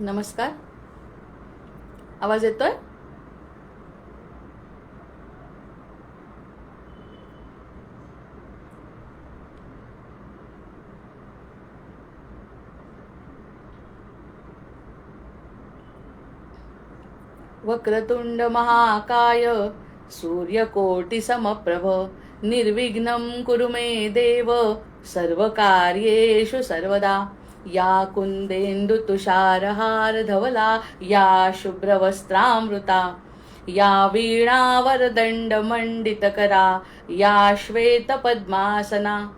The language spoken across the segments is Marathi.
नमस्कार. आवाज येतोय? वक्रतुंड महाकाय सूर्यकोटि समप्रभ निर्विघ्नं कुरु मे देव सर्वकार्येषु सर्वदा. या कुंदेन्दु तुषारहार धवला या शुभ्रवस्त्रामृता या वीणावरदंड मंडितकरा या श्वेतपद्मासना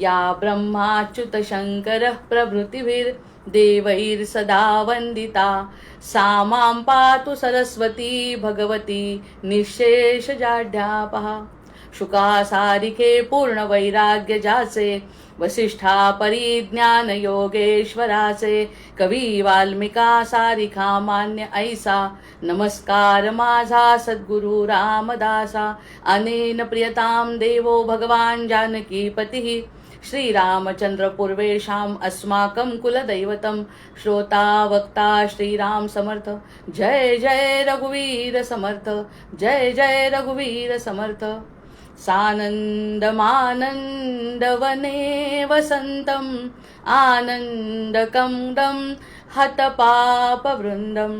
या ब्रह्माच्युत शंकरः प्रभृतिभिर्देवैर्सदा वन्दिता. सा मां पातु सरस्वती भगवती निःशेषजाढ्यापहा. शुकासारिके पूर्ण वैराग्य जाचे वसिष्ठा परिज्ञान योगेश्वराचे. कवी वाल्मिका सारिखा मान्य ऐसा नमस्कार माझा सद्गुरु रामदासा. अनेन प्रियतां देवो भगवान जानकीपतिः श्रीरामचंद्र पूर्वेशाम अस्माकं कुलदैवतं. श्रोता वक्ता श्रीराम समर्थ. जय जय रघुवीर समर्थ. जय जय रघुवीर समर्थ. सानन्दमानन्दवने वसन्तम् आनन्दकन्दं हतपापवृन्दं.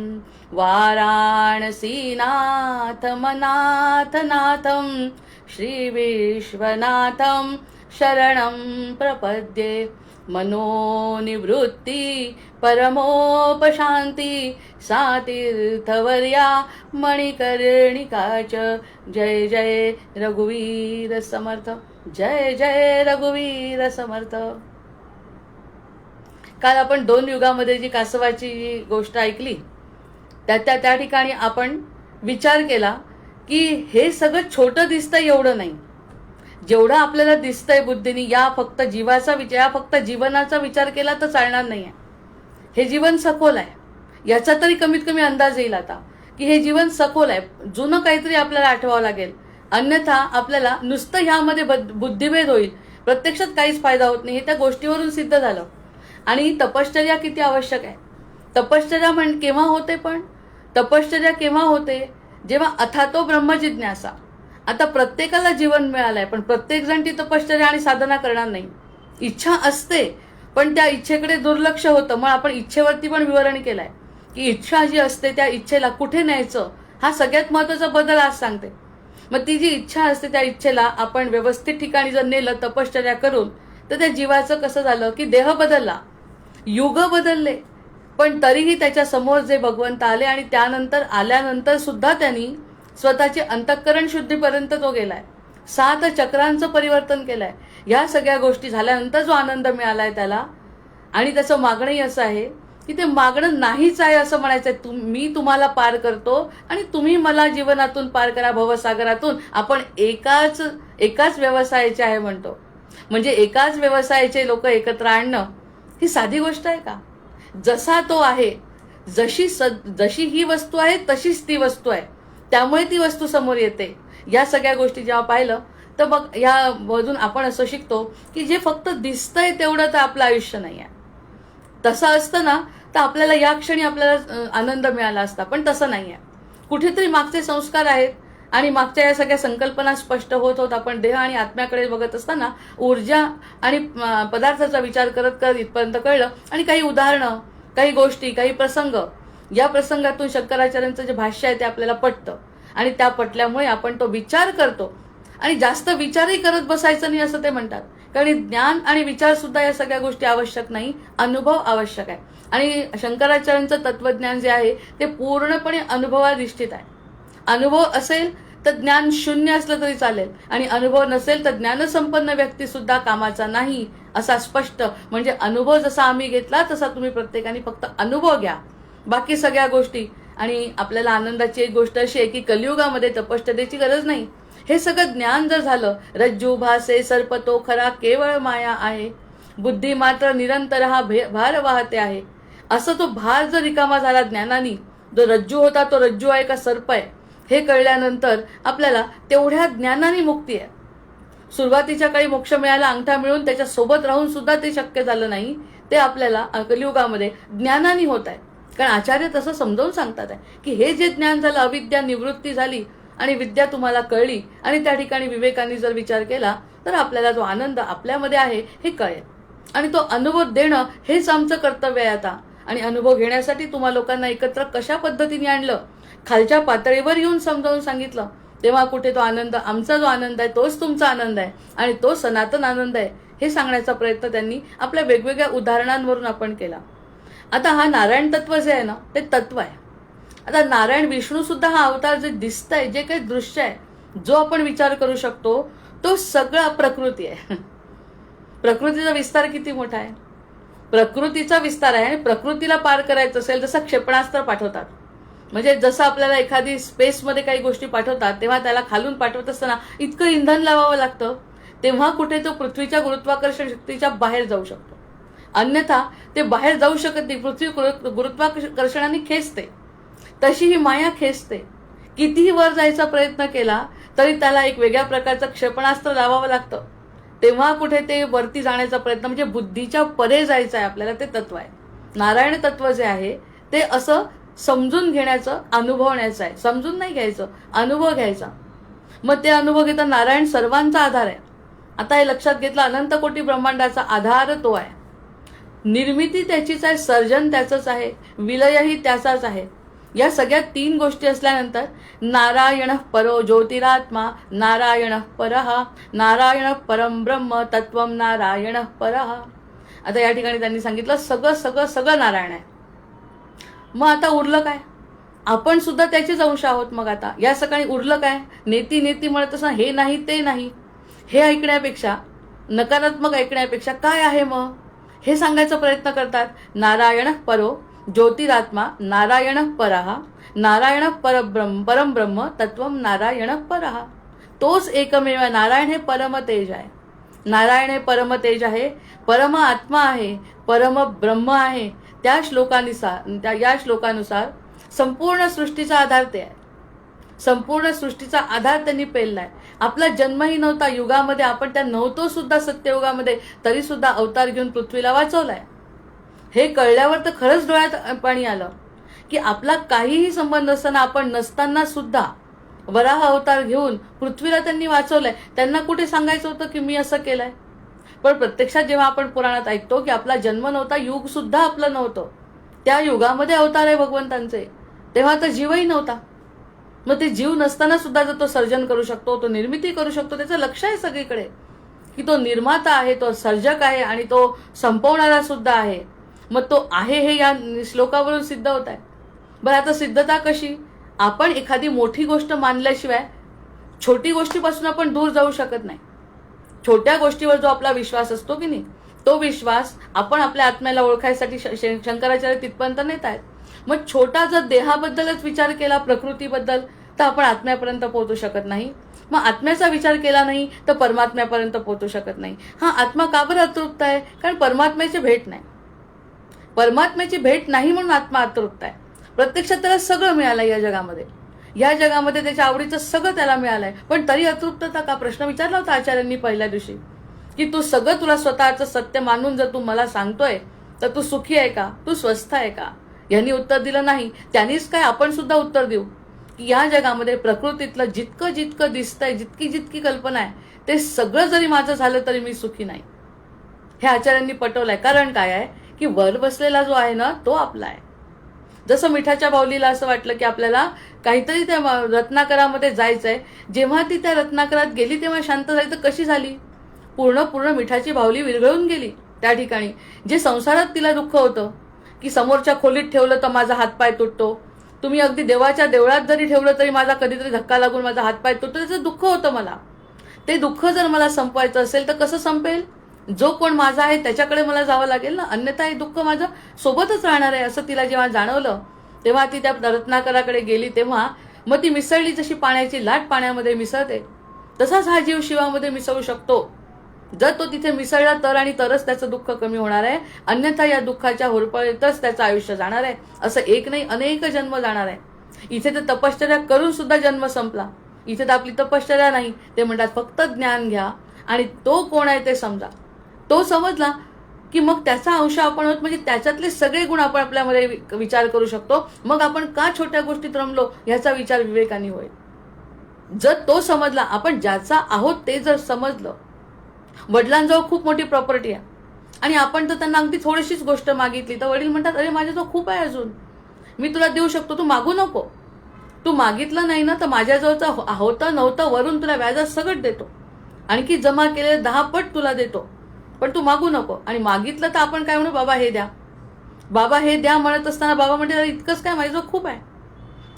वाराणसीनाथमनाथनाथं श्रीविश्वनाथं शरणं प्रपद्ये. मनोनिवृत्ति परमोपशान्ति सा तीर्थवर्या मणिकर्णिका च. जय जय रघुवीर समर्थ. जय जय रघुवीर समर्थ. काल आपण 2 युगामध्ये जी कासवाची गोष्ट ऐकली त्या ठिकाणी आपण विचार केला की हे सगळं छोटं दिसतंय एवढं नाही. जेवढं आपल्याला दिसतंय बुद्धीने या फक्त जीवाचा विचार, या फक्त जीवनाचा विचार केला तर चालणार नाहीये. हे जीवन सखोल आहे याचा तरी कमीत कमी अंदाज येईल आता की हे जीवन सखोल आहे. जुनं काहीतरी आपल्याला आठवावं लागेल, अन्यथा आपल्याला नुसतं ह्यामध्ये बुद्धिभेद होईल, प्रत्यक्षात काहीच फायदा होत नाही. हे त्या गोष्टीवरून सिद्ध झालं. आणि तपश्चर्या किती आवश्यक आहे. तपश्चर्या केव्हा होते, पण तपश्चर्या केव्हा होते जेव्हा अथातो ब्रह्मजिज्ञासा. आता प्रत्येकाला जीवन मिळालंय पण प्रत्येक जण ती तपश्चर्या आणि साधना करणार नाही. इच्छा असते पण त्या इच्छेकडे दुर्लक्ष होतं. मग आपण इच्छेवरती पण विवरण केलंय की इच्छा जी असते त्या इच्छेला कुठे न्यायचं हा सगळ्यात महत्वाचा बदल आज सांगते. मग ती जी इच्छा असते त्या इच्छेला आपण व्यवस्थित ठिकाणी जर नेलं तपश्चर्या करून तर त्या जीवाचं कसं झालं की देह बदलला, युग बदलले, पण तरीही त्याच्या समोर जे भगवंत आले आणि त्यानंतर आल्यानंतर सुद्धा त्यांनी स्वतःचे अंतःकरण शुद्धीपर्यंत तो गेलाय. 7 चक्रांचं परिवर्तन केलंय. या सगळ्या गोष्टी झाल्यानंतर जो आनंद मिळालाय त्याला. आणि त्याचं मागणंही असं आहे की ते मागणं नाहीच आहे असं म्हणायचंय. मी तुम्हाला पार करतो आणि तुम्ही मला जीवनातून पार करा भवसागरातून. आपण एकाच व्यवसायाचे आहे म्हणतो. म्हणजे एकाच व्यवसायाचे लोक एकत्र आणणं ही साधी गोष्ट आहे का? जसा तो आहे, जशी ही वस्तू आहे तशीच ती वस्तू आहे, त्यामुळे ती वस्तू समोर येते. या सगळ्या गोष्टी जेव्हा पाहिलं तर मग या मधून आपण असं शिकतो की जे फक्त दिसतंय तेवढं तर आपलं आयुष्य नाही आहे. तसं असतं ना तर आपल्याला या क्षणी आपल्याला आनंद मिळाला असता, पण तसं नाही आहे. कुठेतरी मागचे संस्कार आहेत आणि मागच्या या सगळ्या संकल्पना स्पष्ट होत होत आपण देह आणि आत्म्याकडे बघत असताना ऊर्जा आणि पदार्थाचा विचार करत करत इथपर्यंत कळलं. आणि काही उदाहरणं, काही गोष्टी, काही प्रसंग, या प्रसंगातून शंकराचार्यांचं जे भाष्य आहे ते आपल्याला पटतं आणि त्या पटल्यामुळे आपण तो विचार करतो. आणि जास्त विचारही करत बसायचं नाही असं ते म्हणतात, कारण ज्ञान आणि विचार सुद्धा या सगळ्या गोष्टी आवश्यक नाही, अनुभव आवश्यक आहे. आणि शंकराचार्यांचं तत्वज्ञान जे आहे ते पूर्णपणे अनुभवाधिष्ठित आहे. अनुभव असेल तर ज्ञान शून्य असलं तरी चालेल आणि अनुभव नसेल तर ज्ञानसंपन्न व्यक्ती सुद्धा कामाचा नाही असा स्पष्ट. म्हणजे अनुभव जसा आम्ही घेतला तसा तुम्ही प्रत्येकाने फक्त अनुभव घ्या, बाकी सगळ्या गोष्टी. आणि आपल्याला आनंदाची एक गोष्ट अशी आहे की कलियुगामध्ये तपश्चर्येची गरज नाही. हे सगळं ज्ञान जर झालं, रज्जू भासे सर्प तो खरा केवळ माया आहे, बुद्धी मात्र निरंतर हा भार वाहते आहे. असं तो भार जर रिकामा झाला ज्ञानाने, जो रज्जू होता तो रज्जू आहे का सर्प आहे हे कळल्यानंतर आपल्याला तेवढ्या ज्ञानाने मुक्ती आहे. सुरुवातीच्या काळी मोक्ष मिळायला अंगठा मिळून त्याच्या सोबत राहून सुद्धा ते शक्य झालं नाही. ते आपल्याला कलियुगामध्ये ज्ञानाने होत आहे. कारण आचार्य तसं समजावून सांगतात आहे की हे जे ज्ञान झालं, अविद्या निवृत्ती झाली आणि विद्या तुम्हाला कळली, आणि त्या ठिकाणी विवेकाने जर विचार केला तर आपल्याला जो आनंद आपल्यामध्ये आहे हे कळेल. आणि तो अनुभव देणं हेच आमचं कर्तव्य आहे आता. आणि अनुभव घेण्यासाठी तुम्हा लोकांना एकत्र कशा पद्धतीने आणलं, खालच्या पातळीवर येऊन समजावून सांगितलं, तेव्हा कुठे तो आनंद, आमचा जो आनंद आहे तोच तुमचा आनंद आहे आणि तो सनातन आनंद आहे हे सांगण्याचा प्रयत्न त्यांनी आपल्या वेगवेगळ्या उदाहरणांवरून आपण केला. आता हा नारायण तत्व जे आहे ना ते तत्व आहे. आता नारायण विष्णू सुद्धा हा अवतार जे दिसत आहे, जे काही दृश्य आहे, जो आपण विचार करू शकतो तो सगळा प्रकृती आहे. प्रकृतीचा विस्तार किती मोठा आहे, प्रकृतीचा विस्तार आहे. आणि प्रकृतीला पार करायचं असेल जसं क्षेपणास्त्र पाठवतात, म्हणजे जसं आपल्याला एखादी स्पेसमध्ये काही गोष्टी पाठवतात तेव्हा त्याला खालून पाठवत असताना इतकं इंधन लावावं लागतं, तेव्हा कुठे तो पृथ्वीच्या गुरुत्वाकर्षण शक्तीच्या बाहेर जाऊ शकतो. अन्यथा ते बाहेर जाऊ शकत नाही, पृथ्वी गुरुत्वाकर्षणाने खेचते. तशी ही माया खेचते. कितीही वर जायचा प्रयत्न केला तरी त्याला एक वेगळ्या प्रकारचं क्षेपणास्त्र लावावं लागतं, तेव्हा कुठे ते वरती जाण्याचा प्रयत्न, म्हणजे बुद्धीच्या परे जायचं आहे आपल्याला, ते तत्व आहे. नारायण तत्व जे आहे ते असं समजून घेण्याचं, अनुभवण्याचं आहे. समजून नाही घ्यायचं, अनुभव घ्यायचा. मग ते अनुभव घेता नारायण सर्वांचा आधार आहे. आता हे लक्षात घेतलं, अनंत कोटी ब्रह्मांडाचा आधार तो आहे. निर्मिती त्याचीच आहे, सर्जन त्याचंच आहे, विलयही त्याचाच आहे. या सगळ्या तीन गोष्टी असल्यानंतर नारायण परो ज्योतिरात्मा, नारायण परः, नारायण परम ब्रह्म तत्वम, नारायण परः. आता या ठिकाणी त्यांनी सांगितलं सगळं सगळं सगळं नारायण आहे. मग आता उरलं काय, आपण सुद्धा त्याचेच अंश आहोत. मग आता या सकाळी उरलं काय, नेती नेती म्हणत असं हे नाही ते नाही, हे ऐकण्यापेक्षा, नकारात्मक ऐकण्यापेक्षा काय आहे मग हे सांगायचा प्रयत्न करतात. नारायण परो ज्योतिरात्मा, नारायण परः, नारायण परम ब्रह्म तत्वम, नारायण परः. तोच एकमेव. नारायण हे परम तेज आहे, नारायण हे परम तेज आहे, परम आत्मा आहे, परम ब्रह्म आहे. त्या श्लोकानुसार संपूर्ण सृष्टीचा आधार ते आहे. संपूर्ण सृष्टीचा आधार त्यांनी पेललाय. आपला जन्मही नव्हता युगामध्ये, आपण त्या नव्हतो सुद्धा सत्ययुगामध्ये, तरी सुद्धा अवतार घेऊन पृथ्वीला वाचवलाय. हे कळल्यावर तर खरंच डोळ्यात पाणी आलं की आपला काहीही संबंध असताना, आपण नसताना सुद्धा वराह अवतार घेऊन पृथ्वीला त्यांनी वाचवलंय. त्यांना कुठे सांगायचं होतं की मी असं केलंय. पण प्रत्यक्षात जेव्हा आपण पुराणात ऐकतो की आपला जन्म नव्हता, युग सुद्धा आपलं नव्हतं, त्या युगामध्ये अवतार आहे भगवंतांचे, तेव्हा तर जीवही नव्हता. मग ते जीव नसताना सुद्धा जर तो सर्जन करू शकतो, तो निर्मिती करू शकतो, त्याचं लक्ष आहे सगळीकडे की तो निर्माता आहे, तो सर्जक आहे आणि तो संपवणारा सुद्धा आहे. मग तो आहे हे या श्लोकावरून सिद्ध होत आहे. बरं, आता सिद्धता कशी, आपण एखादी मोठी गोष्ट मानल्याशिवाय छोटी गोष्टीपासून आपण दूर जाऊ शकत नाही. छोट्या गोष्टीवर जो आपला विश्वास असतो की नाही, तो विश्वास आपण आपल्या आत्म्याला ओळखायसाठी शंकराचार्य तिथपर्यंत नेत आहेत. मग छोटा जर देहाबद्दलच विचार केला, प्रकृतीबद्दल, तर आपण आत्म्यापर्यंत पोहोचू शकत नाही. मग आत्म्याचा विचार केला नाही तर परमात्म्यापर्यंत पोहोचू शकत नाही. हा आत्मा का बरं अतृप्त आहे, कारण परमात्म्याची भेट नाही. परमात्म्याची भेट नाही म्हणून आत्मा अतृप्त आहे. प्रत्यक्षात त्याला सगळं मिळालंय या जगामध्ये, या जगामध्ये त्याच्या आवडीचं सगळं त्याला मिळालंय, पण तरी अतृप्तता का. प्रश्न विचारला होता आचार्यांनी पहिल्या दिवशी की तू सगळं तुला स्वतःचं सत्य मानून जर तू मला सांगतोय तर तू सुखी आहे का, तू स्वस्थ आहे का. यांनी उत्तर दिलं नाही. त्यांनीच काय आपण सुद्धा उत्तर देऊ की या जगामध्ये प्रकृतीतलं जितकं जितकं दिसतंय, जितकी जितकी कल्पना आहे, ते सगळं जरी माझं झालं तरी मी सुखी नाही. हे आचार्यांनी पटवलंय. कारण काय आहे की वर बसलेला जो आहे ना तो आपला आहे. जसं मिठाच्या बाहुलीला असं वाटलं की आपल्याला काहीतरी त्या रत्नाकरामध्ये जायचंय, जेव्हा ती त्या रत्नाकरात गेली तेव्हा शांत झाली, तर कशी झाली, पूर्ण मिठाची बाहुली विरघळून गेली. त्या ठिकाणी जे संसारात तिला दुःख होतं की समोरच्या खोलीत ठेवलं तर माझा हातपाय तुटतो, तुम्ही अगदी देवाच्या देवळात जरी ठेवलं तरी माझा कधीतरी धक्का लागून माझा हातपाय तुटतो, त्याचं दुःख होतं मला. ते दुःख जर मला संपवायचं असेल तर कसं संपेल, जो कोण माझा आहे त्याच्याकडे मला जावं लागेल ना, अन्यथा हे दुःख माझं सोबतच राहणार आहे. असं तिला जेव्हा जाणवलं तेव्हा ती त्या रत्नाकराकडे गेली. तेव्हा मग ती मिसळली, जशी पाण्याची लाट पाण्यामध्ये मिसळते तसाच हा जीव शिवामध्ये मिसळू शकतो. जर तो तिथे मिसळला तर आणि तरच त्याचं दुःख कमी होणार आहे, अन्यथा या दुःखाच्या होरपळीतच त्याचं आयुष्य जाणार आहे. असं एक नाही अनेक जन्म जाणार आहे. इथे तर तपश्चर्या करून सुद्धा जन्म संपला, इथे तर आपली तपश्चर्या नाही. ते म्हणतात फक्त ज्ञान घ्या आणि तो कोण आहे ते समजा. तो समजला की मग त्याचा अंश आपण आहोत, म्हणजे त्याच्यातले सगळे गुण आपण आपल्यामध्ये विचार करू शकतो. मग आपण का छोट्या गोष्टीत रमलो ह्याचा विचार विवेकाने होईल. जर तो समजला, आपण ज्याचा आहोत ते जर समजलं. वडिलांजवळ खूप मोठी प्रॉपर्टी आहे आणि आपण तर त्यांना अगदी थोडीशीच गोष्ट मागितली तर वडील म्हणतात, अरे माझ्याजवळ खूप आहे अजून, मी तुला देऊ शकतो, तू मागू नको. तू मागितलं नाही ना तर माझ्याजवळचं होतं नव्हतं वरून तुला व्याजात सगळं देतो, आणखी जमा केलेले 10 पट तुला देतो, पण तू मागू नको. आणि मागितलं तर आपण काय म्हणू, बाबा हे द्या, बाबा हे द्या म्हणत असताना बाबा म्हणते, अरे इतकंच काय, माझ्याजवळ खूप आहे.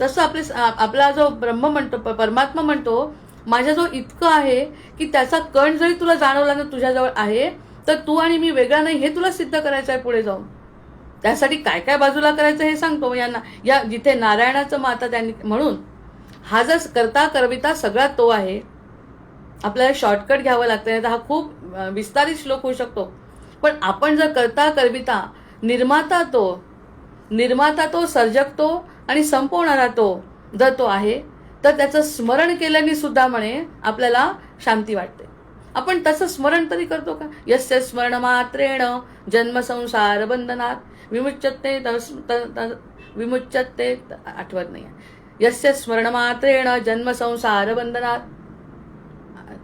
तसं आपला जो ब्रह्म म्हणतो, परमात्मा म्हणतो, माझ्याजवळ इतकं आहे की त्याचा कण जरी तुला जाणवला ना तुझ्याजवळ आहे, तर तू आणि मी वेगळा नाही हे तुला सिद्ध करायचं आहे पुढे जाऊन. त्यासाठी काय काय बाजूला करायचं हे सांगतो. या जिथे नारायणाचं माता त्यांनी म्हणून हा जर करता करविता सगळा तो आहे. आपल्याला शॉर्टकट घ्यावं लागतं, नाही तर हा खूप विस्तारित श्लोक होऊ शकतो. पण आपण जर करता करविता निर्माता तो सर्जक तो आणि संपवणारा तो जर तो आहे, तर त्याचं स्मरण केल्याने सुद्धा म्हणे आपल्याला शांती वाटते. आपण तसं स्मरण तरी करतो का? यस्य स्मरण मात्रेण जन्म संसार बंधनात विमुच्यते आठवत नाही. यस्य स्मरण मात्रेण जन्म संसार बंधनात,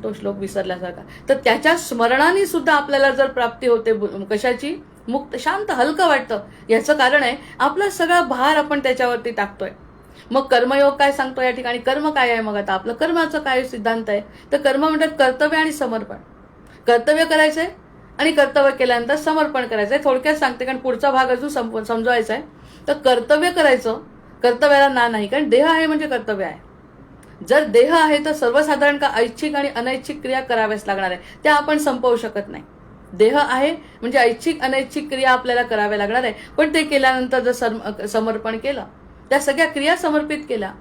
तो श्लोक विसरल्यासारखा. तर त्याच्या स्मरणाने सुद्धा आपल्याला जर प्राप्ती होते कशाची, मुक्त, शांत, हलकं वाटतं. याचं कारण आहे आपला सगळा भार आपण त्याच्यावरती टाकतोय. मग कर्मयोग काय सांगतो या ठिकाणी, कर्म काय आहे. मग आता आपलं कर्माचं काय सिद्धांत आहे, तर कर्म म्हणतात कर्तव्य आणि समर्पण. कर्तव्य करायचंय आणि कर्तव्य केल्यानंतर समर्पण करायचंय. थोडक्यात सांगते कारण पुढचा भाग अजून समजवायचा आहे. तर कर्तव्य करायचं, कर्तव्याला ना नाही, कारण देह आहे म्हणजे कर्तव्य आहे. जर देह आहे तर सर्वसाधारण का ऐच्छिक आणि अनैच्छिक क्रिया कराव्याच लागणार आहे, त्या आपण संपवू शकत नाही. देह आहे म्हणजे ऐच्छिक अनैच्छिक क्रिया आपल्याला कराव्या लागणार आहे. पण ते केल्यानंतर जर समर्पण केलं, त्या सगळ्या क्रिया समर्पित केल्या,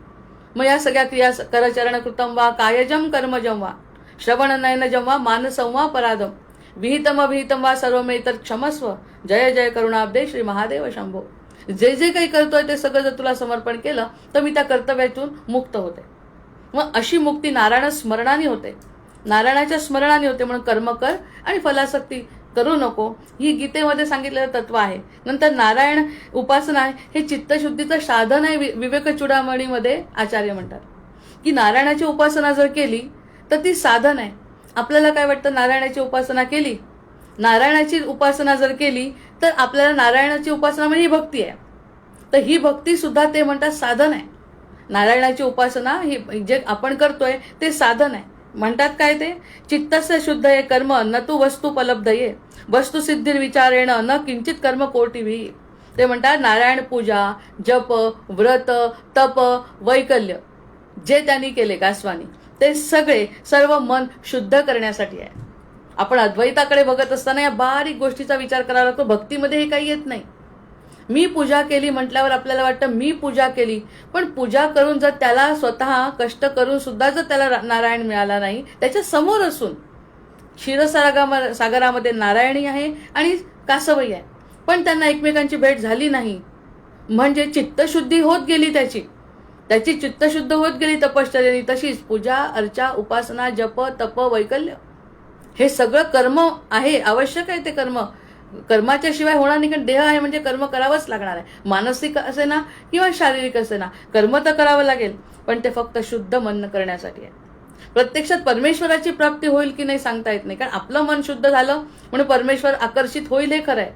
मग या सगळ्या क्रिया करचरण कृतम वा कायजम कर्मजम वा श्रवण नयनजम वा मानसं वा परादम विहितम अभिहितम वा सर्वमेतर क्षमस्व जय जय करुणाब्दे श्री महादेव शंभो. जे जे काही करतोय ते सगळं जर तुला समर्पण केलं तर मी त्या कर्तव्यातून मुक्त होते. मग अशी मुक्ती नारायण स्मरणाने होते, नारायणाच्या स्मरणाने होते. म्हणून कर्म कर आणि फलासक्ती करू नको, ही गीतेमध्ये सांगितलेलं तत्व आहे. नंतर नारायण उपासना हे चित्तशुद्धीचं साधन आहे. विवेक चूडामणीमध्ये आचार्य म्हणतात की नारायणाची उपासना जर केली तर ती साधन आहे. आपल्याला काय वाटतं, नारायणाची उपासना केली, नारायणाची उपासना जर केली तर आपल्याला नारायणाची उपासना म्हणजे ही भक्ती आहे. तर ही भक्ती सुद्धा ते म्हणतात साधन आहे. नारायणाची उपासना ही जे आपण करतोय ते साधन आहे. म्हणतात काय ते, चित्तस्य शुद्ध ये कर्म न तू वस्तुपलब्ध ये वस्तुसिद्धीर विचारेण न किंचित कर्म कोटिभी. ते म्हणतात नारायण पूजा, जप, व्रत, तप, वैकल्य जे त्यांनी केले गास्वानी, ते सर्व मन शुद्ध करण्यासाठी आहे. आपण अद्वैताकडे बघत असताना या बारीक गोष्टीचा विचार करावा लागतो. भक्तीमध्ये हे काही येत नाही. मी पूजा केली म्हटल्यावर आपल्याला वाटतं मी पूजा केली, पण पूजा करून जर त्याला स्वतः कष्ट करून सुद्धा जर त्याला नारायण मिळाला नाही, त्याच्या समोर असून क्षीरसागरामध्ये नारायणी आहे आणि कासवही आहे, पण त्यांना एकमेकांची भेट झाली नाही, म्हणजे चित्तशुद्धी होत गेली, त्याची चित्तशुद्ध होत गेली तपश्चर्याने. तशीच पूजा अर्चा उपासना जप तप वैकल्य हे सगळं कर्म आहे, आवश्यक आहे. ते कर्माच्या शिवाय होणार नाही, कारण देह आहे म्हणजे कर्म करावंच लागणार आहे. मानसिक असे ना किंवा शारीरिक असे ना, कर्म तर करावं लागेल, पण ते फक्त शुद्ध मन करण्यासाठी आहे. प्रत्यक्षात परमेश्वराची प्राप्ती होईल की नाही सांगता येत नाही, कारण आपलं मन शुद्ध झालं म्हणून परमेश्वर आकर्षित होईल हे खरं आहे,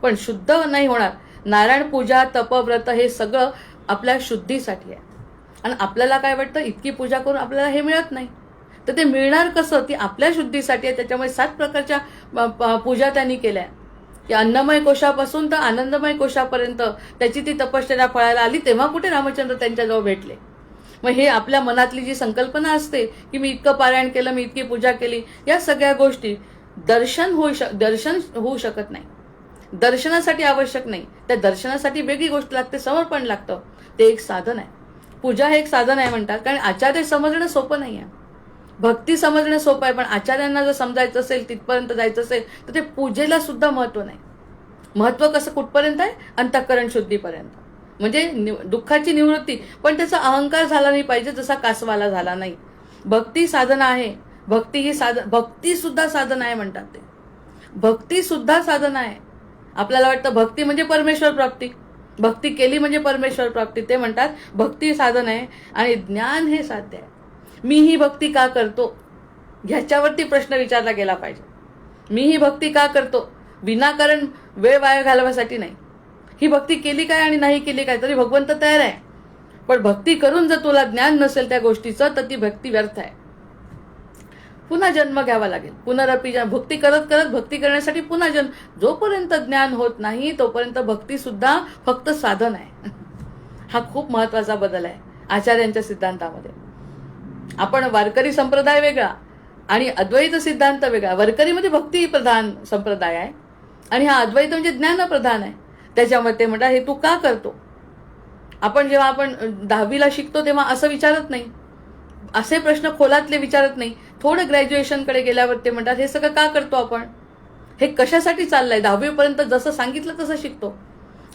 पण शुद्ध नाही होणार. नारायण पूजा तप व्रत हे सगळं आपल्या शुद्धीसाठी आहे. आणि आपल्याला काय वाटतं, इतकी पूजा करून आपल्याला हे मिळत नाही, तर ते मिळणार कसं, ती आपल्या शुद्धीसाठी आहे. त्याच्यामुळे 7 प्रकारच्या पूजा त्यांनी केल्या, की अन्नमय कोशापासून तर आनंदमय कोशापर्यंत त्याची ती तपश्चर्या फळायला आली. तेव्हा कुठे रामचंद्र त्यांच्याजवळ भेटले. मग हे आपल्या मनातली जी संकल्पना असते की मी इतकं पारायण केलं, मी इतकी पूजा केली, या सगळ्या गोष्टी दर्शन होऊ शकत नाही. दर्शनासाठी आवश्यक नाही, त्या दर्शनासाठी वेगळी गोष्ट लागते, समर्पण लागतं. ते एक साधन आहे. पूजा हे एक साधन आहे म्हणतात, कारण आचार्य समजणं सोपं नाही आहे. भक्ती समजणं सोपं आहे, पण आचार्यांना जर समजायचं असेल, तिथपर्यंत जायचं असेल, तर ते पूजेला सुद्धा महत्व नाही. महत्व कसं कुठपर्यंत आहे, अंतःकरण शुद्धीपर्यंत, म्हणजे दुःखाची निवृत्ती. पण त्याचा अहंकार झाला नाही पाहिजे, जसा कासवाला झाला नाही. भक्ती साधना आहे, भक्ती सुद्धा साधन आहे म्हणतात ते. भक्ती सुद्धा साधन आहे. आपल्याला वाटतं भक्ती म्हणजे परमेश्वर प्राप्ती, भक्ती केली म्हणजे परमेश्वर प्राप्ती. ते म्हणतात भक्ती साधन आहे आणि ज्ञान हे साध्य आहे. मी ही भक्ती का करतो ह्याच्यावरती प्रश्न विचारला गेला पाहिजे. मी ही भक्ती का करतो, विनाकारण वेळ वाया घालवासाठी नाही. ही भक्ती केली काय आणि नाही केली काय तरी भगवंत तयार आहे. पण भक्ती करून जर तुला ज्ञान नसेल त्या गोष्टीचं तर ती भक्ती व्यर्थ आहे. पुन्हा जन्म घ्यावा लागेल. पुनरपी भक्ती करत करत भक्ती करण्यासाठी पुन्हा जन्म. जोपर्यंत ज्ञान होत नाही तोपर्यंत भक्ती सुद्धा फक्त साधन आहे. हा खूप महत्वाचा बदल आहे आचार्यांच्या सिद्धांतामध्ये. आपण वारकरी संप्रदाय वेगळा आणि अद्वैत सिद्धांत वेगळा. वारकरीमध्ये भक्ती प्रधान संप्रदाय आहे आणि हा अद्वैत म्हणजे ज्ञान प्रधान आहे. त्याच्यामध्ये ते म्हणतात हे तू का करतो. जेव्हा आपण 10वीला शिकतो तेव्हा असं विचारत नाही, असे प्रश्न खोलातले विचारत नाही. थोडं ग्रॅज्युएशनकडे गेल्यावर ते म्हणतात हे सगळं का करतो आपण, हे कशासाठी चाललंय. 10वी पर्यंत जसं सांगितलं तसं शिकतो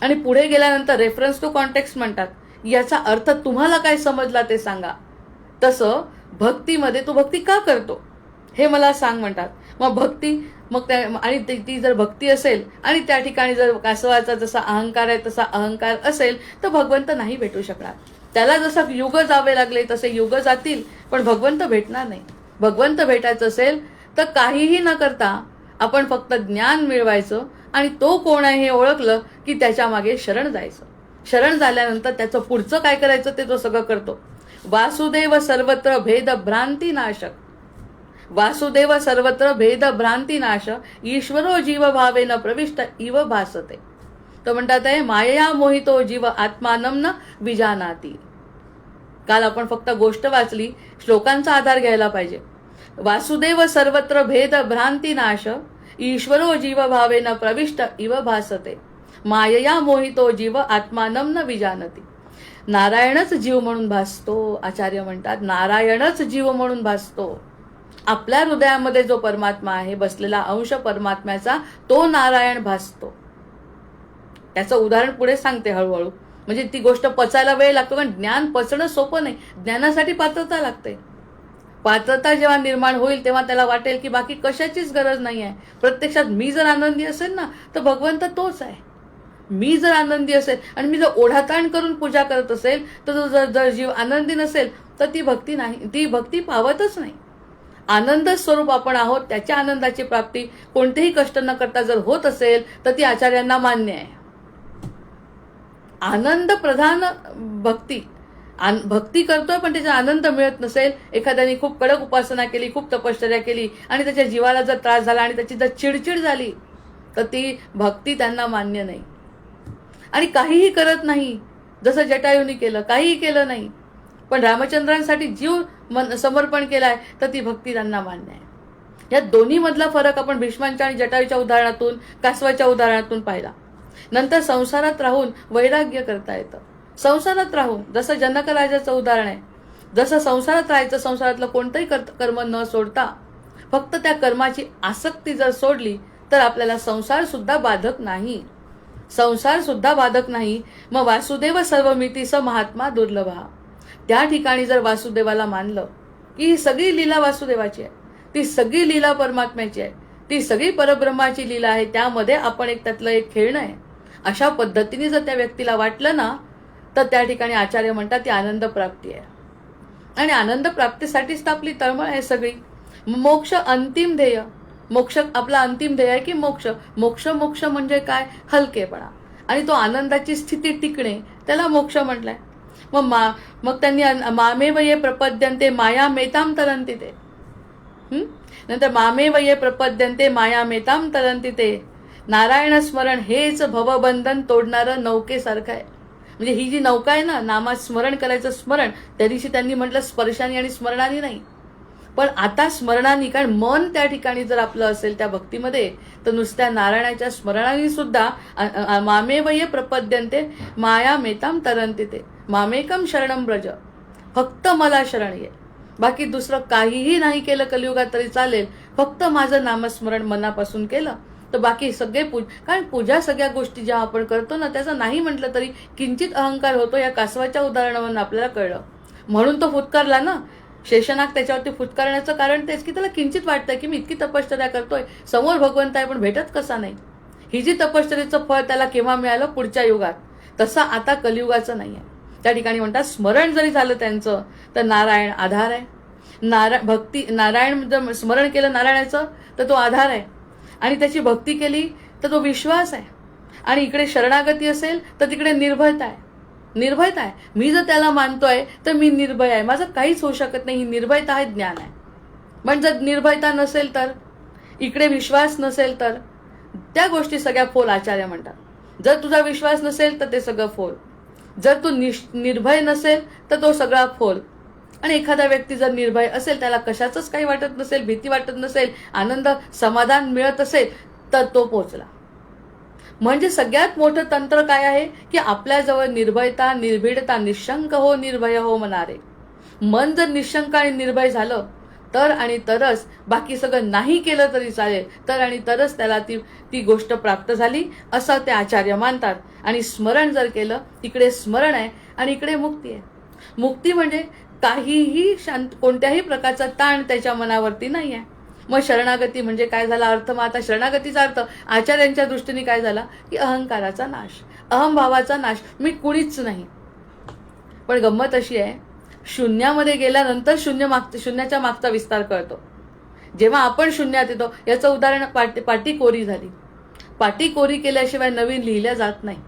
आणि पुढे गेल्यानंतर रेफरन्स टू कॉन्टेक्स्ट म्हणतात. याचा अर्थ तुम्हाला काय समजला ते सांगा. तसं भक्तीमध्ये तू भक्ती का करतो हे मला सांग म्हणतात. मग भक्ती आणि ती जर भक्ती असेल आणि त्या ठिकाणी जर कासवाचा जसा अहंकार आहे तसा अहंकार असेल तर भगवंत नाही भेटू शकणार. त्याला जसं युग जावे लागले तसे युग जातील पण भगवंत भेटणार नाही. भगवंत भेटायचं असेल तर काहीही न करता आपण फक्त ज्ञान मिळवायचं आणि तो कोण आहे हे ओळखलं की त्याच्या मागे शरण जायचं. शरण झाल्यानंतर त्याचं पुढचं काय करायचं ते तो सगळं करतो. वासुदेव सर्वत्र भेद भ्रांती नाशक, वासुदेव सर्वत्र भेद भ्रांती नाश, ईश्वरो जीव भावेन प्रविष्ट इव भासते. तो म्हणतात आहे मायया मोहितो जीव आत्मानं न विजानाती. काल आपण फक्त गोष्ट वाचली, श्लोकांचा आधार घ्यायला पाहिजे. वासुदेव सर्वत्र भेद भ्रांती नाश, ईश्वरो जीव भावेन प्रविष्ट इव भासते. मायया मोहितो जीव आत्मानं न विजानती. नारायणच जीव म्हणून भासतो. आचार्य म्हणतात नारायणच जीव म्हणून भासतो. आपल्या हृदयामध्ये जो परमात्मा आहे बसलेला अंश परमात्म्याचा तो नारायण भासतो. त्याचं उदाहरण पुढे सांगते हळूहळू. म्हणजे ती गोष्ट पचायला वेळ लागतो कारण ज्ञान पचणं सोपं नाही. ज्ञानासाठी पात्रता लागते. पात्रता जेव्हा निर्माण होईल तेव्हा त्याला वाटेल की बाकी कशाचीच गरज नाही आहे. प्रत्यक्षात मी जर आनंदी असेल ना तर भगवंत तोच आहे. मी जर आनंदी असेल आणि मी जर ओढाताण करून पूजा करत असेल तर जर जीव आनंदी नसेल तर ती भक्ती नाही, ती भक्ती पावतच नाही. आनंद स्वरूप आपण आहोत. त्याच्या आनंदाची प्राप्ती कोणतेही कष्ट न करता जर होत असेल तर ती आचार्यांना मान्य आहे. आनंद प्रधान भक्ती. भक्ती करतोय पण त्याचा आनंद मिळत नसेल, एखाद्याने खूप कडक उपासना केली, खूप तपश्चर्या केली आणि त्याच्या जीवाला जर त्रास झाला आणि त्याची जर चिडचिड झाली तर ती भक्ती त्यांना मान्य नाही. आणि काहीही करत नाही, जसं जटायूने केलं, काहीही केलं नाही पण रामचंद्रांसाठी जीव समर्पण केलाय तर ती भक्ती त्यांना मान्य आहे. या दोन्ही मधला फरक आपण भीष्मांच्या आणि जटायूच्या उदाहरणातून, कासवाच्या उदाहरणातून पाहिला. नंतर संसारात राहून वैराग्य करता येतं. संसारात राहून जसं जनक राजाचं उदाहरण आहे, जसं संसारात राहायचं, संसारातलं कोणतंही कर्म न सोडता फक्त त्या कर्माची आसक्ती जर सोडली तर आपल्याला संसार सुद्धा बाधक नाही. संसार सुद्धा बाधक नाही. मग वासुदेव सर्वमिती स महात्मा दुर्लभा. त्या ठिकाणी जर वासुदेवाला मानलं की ही सगळी लीला वासुदेवाची आहे, ती सगळी लीला परमात्म्याची आहे, ती सगळी परब्रह्माची लीला आहे, त्यामध्ये आपण त्यातलं एक खेळणं आहे, अशा पद्धतीने जर त्या व्यक्तीला वाटलं ना तर त्या ठिकाणी आचार्य म्हणतात ती आनंद प्राप्ती आहे. आणि आनंद प्राप्तीसाठीच तर आपली तळमळ आहे सगळी. मोक्ष अंतिम ध्येय. मोक्ष आपला अंतिम ध्येय आहे की मोक्ष. मोक्ष म्हणजे काय, हलकेपणा. आणि तो आनंदाची स्थिती टिकणे, त्याला मोक्ष म्हटलंय. मग त्यांनी मामेव ये प्रपद्यन्ते माया मेताम तरंती ते. नंतर मामेव ये प्रपद्यन्ते माया मेताम तरंती ते. नारायण स्मरण हेच भवबंधन तोडणारं नौकेसारखं आहे. म्हणजे ही जी नौका आहे ना, नामात स्मरण करायचं स्मरण, त्या दिवशी त्यांनी म्हटलं स्पर्शाने आणि स्मरणाने नाही, पण आता स्मरणाने. कारण मन त्या ठिकाणी जर आपलं असेल त्या भक्तीमध्ये तर नुसत्या नारायणाच्या स्मरणाने सुद्धा मामेव ये प्रपद्यन्ते माया मेताम तरंती ते. मामेकम शरणम ब्रज. फक्त मला शरण ये, बाकी दुसरं काहीही नाही केलं कलियुगात तरी चालेल. फक्त माझं नामस्मरण मनापासून केलं तर बाकी सगळे कारण पूजा सगळ्या गोष्टी ज्या आपण करतो ना त्याचं नाही म्हटलं तरी किंचित अहंकार होतो. या कासवाच्या उदाहरणावरून आपल्याला कळलं. म्हणून तो फुत्कारला ना, शेषनाग त्याच्यावरती फुटकारण्याचं कारण तेच की त्याला किंचित वाटतंय की मी इतकी तपश्चर्या करतोय, समोर भगवंत आहे पण भेटत कसा नाही. ही जी तपश्चर्याचं फळ त्याला केव्हा मिळालं, पुढच्या युगात. तसं आता कलियुगाचं नाही आहे. त्या ठिकाणी म्हणतात स्मरण जरी झालं त्यांचं तर नारायण आधार आहे. नारायण जर स्मरण केलं नारायणाचं तर तो आधार आहे, आणि त्याची भक्ती केली तर तो विश्वास आहे, आणि इकडे शरणागती असेल तर तिकडे निर्भयता आहे. निर्भयता आहे, मी जर त्याला मानतोय तर मी निर्भय आहे, माझं काहीच होऊ शकत नाही. ही निर्भयता आहे, ज्ञान आहे. पण जर निर्भयता नसेल तर, इकडे विश्वास नसेल तर त्या गोष्टी सगळ्या फोल आचार्य म्हणतात. जर तुझा विश्वास नसेल तर ते सगळं फोल, जर तू निर्भय नसेल तर तो सगळा फोल. आणि एखादा व्यक्ती जर निर्भय असेल, त्याला कशाचंच काही वाटत नसेल, भीती वाटत नसेल, आनंद समाधान मिळत असेल, तर तो पोचला. म्हणजे सगळ्यात मोठं तंत्र काय आहे की आपल्याजवळ निर्भयता, निर्भीडता, निशंक हो निर्भय हो म्हणारे. मन जर निशंक आणि निर्भय झालं तर आणि तरच, बाकी सगळं नाही केलं तरी चालेल, तर आणि तरच त्याला ती गोष्ट प्राप्त झाली असं ते आचार्य मानतात. आणि स्मरण जर केलं, इकडे स्मरण आहे आणि इकडे मुक्ती आहे. मुक्ती म्हणजे काहीही कोणत्याही प्रकारचा ताण त्याच्या मनावरती नाही आहे. मग शरणागती म्हणजे काय झाला अर्थ? मग आता शरणागतीचा अर्थ आचार्यांच्या दृष्टीने काय झाला की अहंकाराचा नाश, अहमभावाचा नाश. मी कुणीच नाही. पण गंमत अशी आहे, शून्यामध्ये गेल्यानंतर शून्याच्या मागचा विस्तार कळतो. जेव्हा आपण शून्यात येतो, याचं उदाहरण पाटी कोरी झाली. पाटी कोरी केल्याशिवाय नवीन लिहिल्या जात नाही.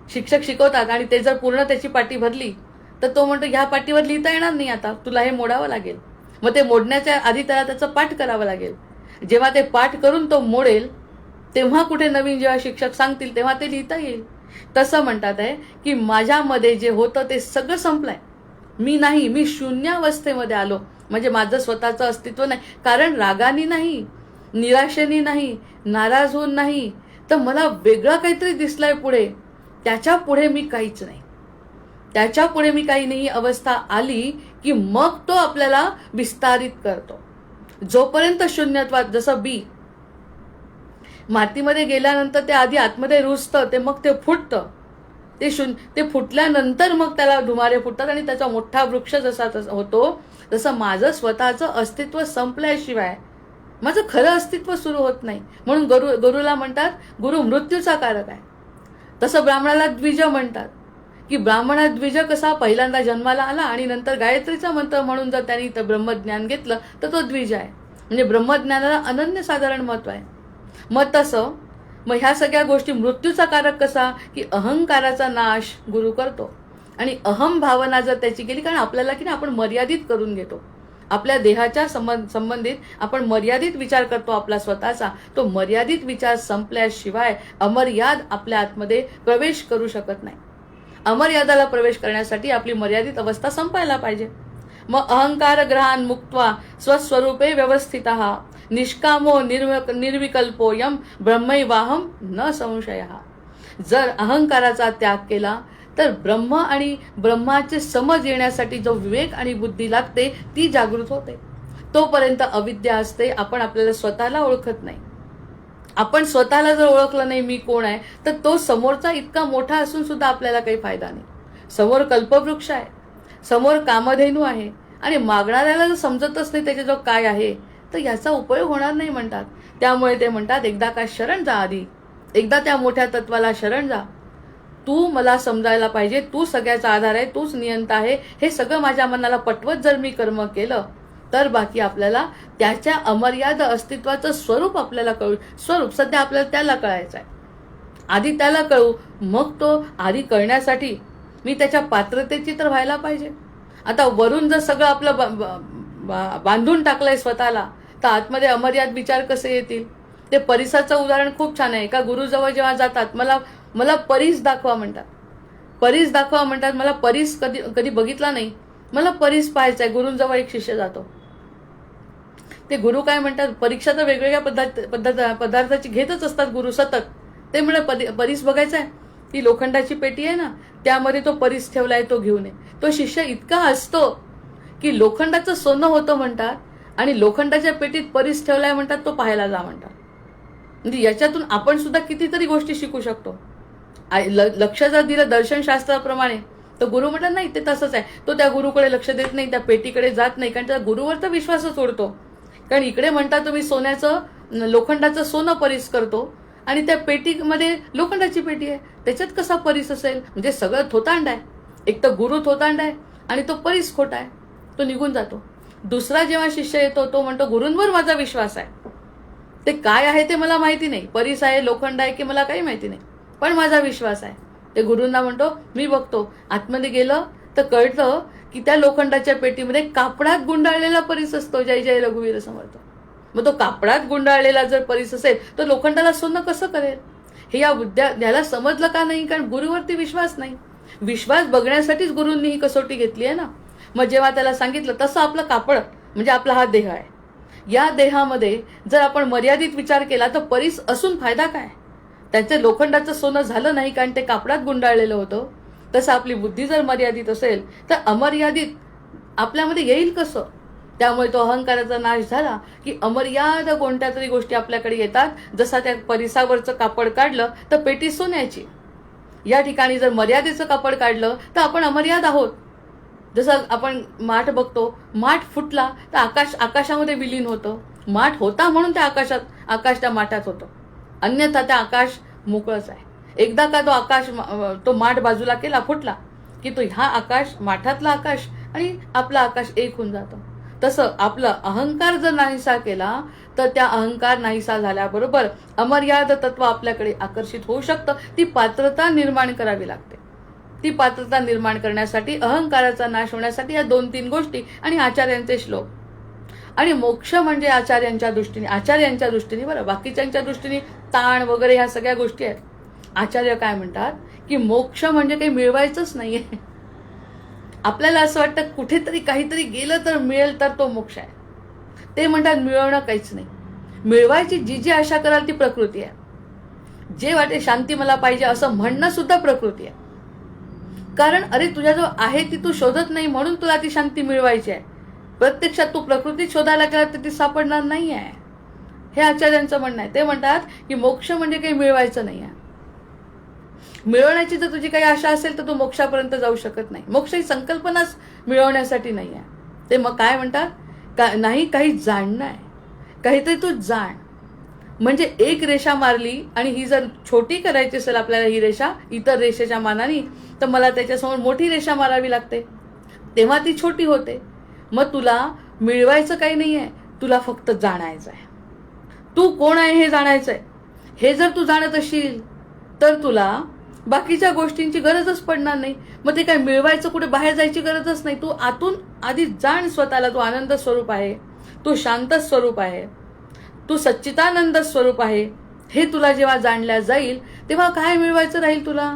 शिक्षक शिकवतात आणि ते जर पूर्ण त्याची पाटी भरली तर तो म्हणतो ह्या पाटीवर लिहिता येणार नाही, आता तुला हे मोडावं लागेल. मग ते मोडण्याच्या आधी त्याला त्याचं पाठ करावं लागेल. जेव्हा ते पाठ करून तो मोडेल तेव्हा कुठे नवीन जेव्हा शिक्षक सांगतील तेव्हा ते लिहिता येईल. तसं म्हणतात आहे की माझ्यामध्ये जे होतं ते सगळं संपलंय. मी नाही, मी शून्यावस्थेमध्ये आलो. म्हणजे माझं स्वतःचं अस्तित्व नाही. कारण रागानी नाही, निराशेनी नाही, नाराज होऊन नाही, तर मला वेगळं काहीतरी दिसलंय पुढे. त्याच्या पुढे मी काहीच नाही, त्याच्या पुढे मी काही नाही. अवस्था आली की मग तो आपल्याला विस्तारित करतो. जोपर्यंत शून्यत्वात, जसं बी मातीमध्ये गेल्यानंतर ते आधी आतमध्ये रुजतं, ते मग ते फुटतं. ते फुटल्यानंतर मग त्याला धुमारे फुटतात आणि त्याचा मोठा वृक्ष जसा होतो, तसं माझं स्वतःचं अस्तित्व संपल्याशिवाय माझं खरं अस्तित्व सुरू होत नाही. म्हणून गुरुला म्हणतात गुरु मृत्यूचा कारक आहे. तसं ब्राह्मणाला द्विज म्हणतात की ब्राह्मणा द्विज कसा पहिल्यांदा जन्माला आला आणि नंतर गायत्रीचा मंत्र म्हणून जर त्यांनी ब्रह्मज्ञान घेतलं तर तो द्विज आहे. म्हणजे ब्रह्मज्ञानाला अनन्यसाधारण महत्व आहे. मग तसं मग ह्या सगळ्या गोष्टी मृत्यूचा कारक कसा की अहंकाराचा नाश गुरु करतो. आणि अहम भावना जर त्याची केली, कारण आपल्याला की आपण मर्यादित करून घेतो, आपल्या देहाच्या संबंधित आपण मर्यादित विचार करतो आपला स्वतःचा. तो मर्यादित विचार संपल्याशिवाय अमर्याद आपल्या आतमध्ये प्रवेश करू शकत नाही. अमर्यादाला प्रवेश करण्यासाठी आपली मर्यादित अवस्था संपायला पाहिजे. मग अहंकार ग्रहान मुक्त्वा स्वस्वरूपे व्यवस्थितः निष्कामो निर्विकल्पो यम ब्रह्मैवाहम न संशयः. जर अहंकाराचा त्याग केला तर ब्रह्म आणि ब्रह्माचे समज येण्यासाठी जो विवेक आणि बुद्धी लागते ती जागृत होते. तोपर्यंत अविद्या असते, आपण आपल्याला स्वतःला ओळखत नाही. आपण स्वतःला जर ओळखलं नाही मी कोण आहे, तर तो समोरचा इतका मोठा असून सुद्धा आपल्याला काही फायदा नाही. समोर कल्पवृक्ष आहे, समोर कामधेनू आहे, आणि मागणाऱ्याला जर समजतच नाही त्याचे जो काय आहे तर याचा उपयोग होणार नाही म्हणतात. त्यामुळे ते म्हणतात एकदा का शरण जा, आधी एकदा त्या मोठ्या तत्वाला शरण जा. तू मला समजायला पाहिजे, तू सगळ्याचा आधार आहे, तूच नियंता आहे. हे सगळं माझ्या मनाला पटवत जर मी कर्म केलं तर बाकी आपल्याला त्याच्या अमर्याद अस्तित्वाचं स्वरूप आपल्याला कळू. स्वरूप सध्या आपल्याला त्याला कळायचं आहे. आधी त्याला कळू, मग तो आधी कळण्यासाठी मी त्याच्या पात्रतेची तर व्हायला पाहिजे. आता वरून जर सगळं आपलं बांधून टाकलंय स्वतःला, तर आतमध्ये अमर्याद विचार कसे येतील? ते परिसाचं उदाहरण खूप छान आहे. एका गुरुजवळ जेव्हा जातात, मला परीस दाखवा म्हणतात. परीस दाखवा म्हणतात. मला परीस कधी बघितला नाही, मला परीस पाहायचा आहे. गुरूंजवळ एक शिष्य जातो. ते गुरु काय म्हणतात, परीक्षा तर वेगवेगळ्या पदार्थाची घेतच असतात गुरु सतत. ते म्हणजे परीस बघायचा आहे, ती लोखंडाची पेटी आहे ना, त्यामध्ये तो परीस ठेवलाय, तो घेऊन ये. तो शिष्य इतका हसतो की लोखंडाचं सोनं होतं म्हणतात, आणि लोखंडाच्या पेटीत परीस ठेवलाय म्हणतात, तो पाहायला जा म्हणतात. म्हणजे याच्यातून आपण सुद्धा कितीतरी गोष्टी शिकू शकतो. लक्ष जर दिलं दर्शनशास्त्राप्रमाणे तर गुरु म्हटलं नाही ते तसंच आहे. तो त्या गुरुकडे लक्ष देत नाही, त्या पेटीकडे जात नाही, कारण त्या गुरुवर तर विश्वासच उडतो. कारण इकडे म्हणता तुम्ही सोन्याचं लोखंडाचं सोनं परीस करतो आणि त्या पेटीमध्ये लोखंडाची पेटी आहे, त्याच्यात कसा परीस असेल? म्हणजे सगळं थोतांड आहे. एक तर गुरु थोतांड आहे आणि तो परीस खोटा आहे, तो निघून जातो. दुसरा जेव्हा शिष्य येतो तो म्हणतो गुरूंवर माझा विश्वास आहे, ते काय आहे ते मला माहिती नाही, परीस आहे लोखंड आहे की मला काही माहिती नाही, पण माझा विश्वास आहे. ते गुरूंना म्हणतो मी बघतो. आतमध्ये गेलं तर कळतं की त्या लोखंडाच्या पेटीमध्ये कापडात गुंडाळलेला परीस असतो. जय जय रघुवीर समर्थ. मग तो कापडात गुंडाळलेला जर परीस असेल तर लोखंडाला सोनं कसं करेल? हे याला समजलं का नाही? कारण गुरुवरती विश्वास नाही. विश्वास बघण्यासाठीच गुरूंनी ही कसोटी घेतली आहे ना. मग जेव्हा त्याला सांगितलं तसं आपलं कापड म्हणजे आपला हा देह आहे, या देहामध्ये जर आपण मर्यादित विचार केला तर परीस असून फायदा काय? त्याचं लोखंडाचं सोनं झालं नाही कारण ते कापडात गुंडाळलेलं होतं. तसं आपली बुद्धी जर मर्यादित असेल तर अमर्यादित आपल्यामध्ये येईल कसं? त्यामुळे तो अहंकाराचा नाश झाला की अमर्याद कोणत्या तरी गोष्टी आपल्याकडे येतात. जसा त्या परिसावरचं कापड काढलं तर पेटी सोन्याची. या ठिकाणी जर मर्यादेचं कापड काढलं तर आपण अमर्याद आहोत. जसं आपण माठ बघतो, माठ फुटला तर आकाशामध्ये विलीन होतं. माठ होता म्हणून त्या आकाश त्या माठात होतं, अन्यथा त्या आकाश मोकळंच आहे. एकदा का तो माठ बाजूला केला, फुटला की तो ह्या आकाश माठातला आकाश आणि आपला आकाश एक होऊन जातं. तसं आपलं अहंकार जर नाहीसा केला तर त्या अहंकार नाहीसा झाल्याबरोबर अमर्याद तत्व आपल्याकडे आकर्षित होऊ शकतं. ती पात्रता निर्माण करावी लागते. ती पात्रता निर्माण करण्यासाठी अहंकाराचा नाश होण्यासाठी या 2-3 गोष्टी आणि आचार्यांचे श्लोक. आणि मोक्ष म्हणजे आचार्यांच्या दृष्टीने बरं, बाकीच्यांच्या दृष्टीने ताण वगैरे ह्या सगळ्या गोष्टी आहेत. आचार्य काय म्हणतात की मोक्ष म्हणजे काही मिळवायचंच नाहीये. आपल्याला असं वाटतं कुठेतरी काहीतरी गेलं तर मिळेल तर तो मोक्ष आहे. ते म्हणतात मिळवणं काहीच नाही. मिळवायची जी आशा कराल ती प्रकृती आहे. जे वाटे शांती मला पाहिजे असं म्हणणं सुद्धा प्रकृती आहे. कारण अरे तुझ्याजवळ आहे ती तू शोधत नाही म्हणून तुला ती शांती मिळवायची आहे. प्रत्यक्षात तू प्रकृती शोधायला गेला तर ती सापडणार नाही आहे. हे आचार्यांचं म्हणणं आहे. ते म्हणतात की मोक्ष म्हणजे काही मिळवायचं नाही आहे. मिळवण्याची जर तुझी काही आशा असेल तर तू मोक्षापर्यंत जाऊ शकत नाही. मोक्ष ही संकल्पनाच मिळवण्यासाठी नाही आहे. ते मग काय म्हणतात नाही, काही जाणणं आहे, काहीतरी तू जाण. म्हणजे एक रेषा मारली आणि ही जर छोटी करायची असेल आपल्याला ही रेषा इतर रेषेच्या मानाने, तर मला त्याच्यासमोर मोठी रेषा मारावी लागते, तेव्हा ती छोटी होते. मग तुला मिळवायचं काही नाही आहे, तुला फक्त जाणायचं आहे. तू कोण आहे हे जाणायचं आहे. हे जर तू जाणत असशील तर तुला बाकीच्या गोष्टींची गरजच पडणार नाही. मग ते काय मिळवायचं, कुठे बाहेर जायची गरजच नाही. तू आतून आधी जाण स्वतःला. तू आनंद स्वरूप आहे, तू शांत स्वरूप आहे, तू सच्चिदानंद स्वरूप आहे. हे तुला जेव्हा जाणल्या जाईल तेव्हा काय मिळवायचं राहील तुला.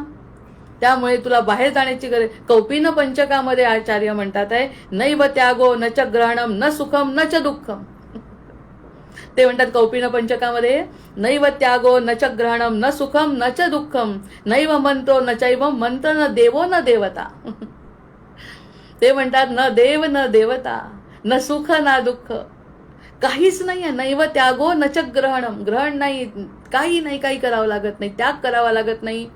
त्यामुळे तुला बाहेर जाण्याची गरज. कौपिन पंचकामध्ये आचार्य म्हणतात आहे नैव त्यागो न च ग्रहणम न सुखम न च दुःखम. ते म्हणतात कौपिन पंचकामध्ये नैव त्यागो न च ग्रहणम न सुखम न च दुःखम नैव मंत्रो न चैव मंत्र न देवो न देवता. ते म्हणतात न देव न देवता न सुख ना दुःख, काहीच नाही आहे. नैव त्यागो न च ग्रहणम, ग्रहण नाही, काही नाही, काही करावं लागत नाही, त्याग करावा लागत नाही,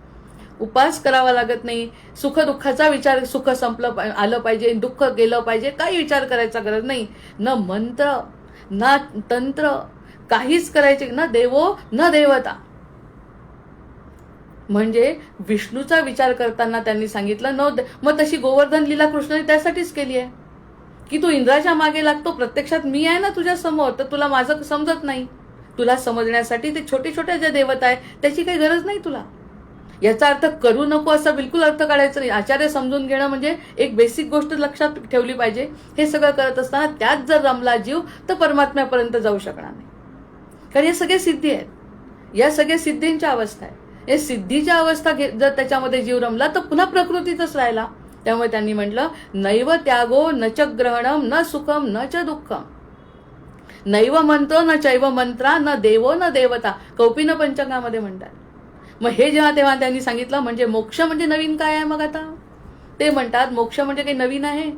उपास करावा लागत नाही. सुख दुःखाचा विचार, सुख संपलं आलं पाहिजे, दुःख गेलं पाहिजे, काही विचार करायचा गरज नाही. न मंत्र ना तंत्र, काहीच करायचे न देवो न देवता. म्हणजे विष्णूचा विचार करताना त्यांनी सांगितलं मग तशी गोवर्धन लीला कृष्णाने त्यासाठीच केली आहे की तू इंद्राच्या मागे लागतो, प्रत्यक्षात मी आहे ना तुझ्या समोर, तर तुला माझं समजत नाही. तुला समजण्यासाठी ते छोटे छोटे ज्या देवता आहे त्याची काही गरज नाही तुला. याचा अर्थ करू नको असा बिलकुल अर्थ काढायचा नाही. आचार्य समजून घेणं म्हणजे एक बेसिक गोष्ट लक्षात ठेवली पाहिजे. हे सगळं करत असताना त्यात जर रमला जीव तर परमात्म्यापर्यंत जाऊ शकणार नाही. कारण या सगळ्या सिद्धी आहेत, या सगळ्या सिद्धींच्या अवस्था आहे. या सिद्धीच्या अवस्था जर त्याच्यामध्ये जीव रमला तर पुन्हा प्रकृतीतच राहिला. त्यामुळे त्यांनी म्हटलं नैव त्यागो न च ग्रहणम न सुखम न च दुःखम नैव मंत्रो न चैव मंत्रा न देवो न देवता, कौपिन पंचकामध्ये म्हणतात. मग हे तेव्हा त्यांनी सांगितलं म्हणजे मोक्ष म्हणजे नवीन काय आहे. मग आता ते म्हणतात मोक्ष म्हणजे काही नवीन आहे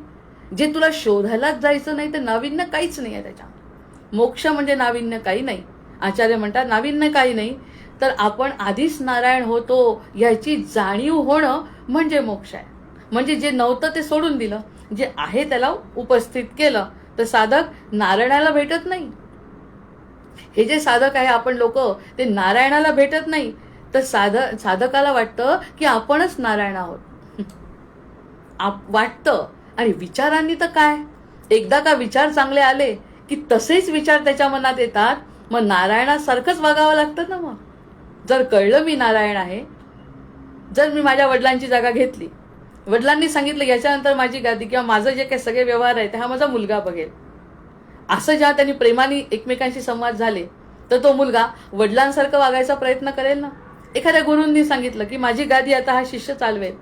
जे तुला शोधायलाच जायचं नाही, तर नाविन्य काहीच नाही आहे त्याच्यात. मोक्ष म्हणजे नाविन्य काही नाही. आचार्य म्हणतात नाविन्य काही नाही, तर आपण आधीच नारायण होतो याची जाणीव होणं म्हणजे मोक्ष आहे. म्हणजे जे नव्हतं ते सोडून दिलं, जे आहे त्याला उपस्थित केलं. तर साधक नारायणाला भेटत नाही. हे जे साधक आहे आपण लोक, ते नारायणाला भेटत नाही. तर साधकाला वाटतं की आपणच नारायण आहोत. वाटतं. आणि विचारांनी तर काय, एकदा का विचार चांगले आले की तसेच विचार त्याच्या मनात येतात. मग नारायणासारखंच वागावं लागतं ना. मग जर कळलं मी नारायण आहे, जर मी माझ्या वडिलांची जागा घेतली, वडिलांनी सांगितलं याच्यानंतर माझी गादी किंवा माझं जे काही सगळे व्यवहार आहे ते हा माझा मुलगा बघेल, असं जेव्हा त्यांनी प्रेमाने एकमेकांशी संवाद झाले, तर तो मुलगा वडिलांसारखं वागायचा प्रयत्न करेल ना. एखाद्या गुरूंनी सांगितलं की माझी गादी आता हा शिष्य चालवेल,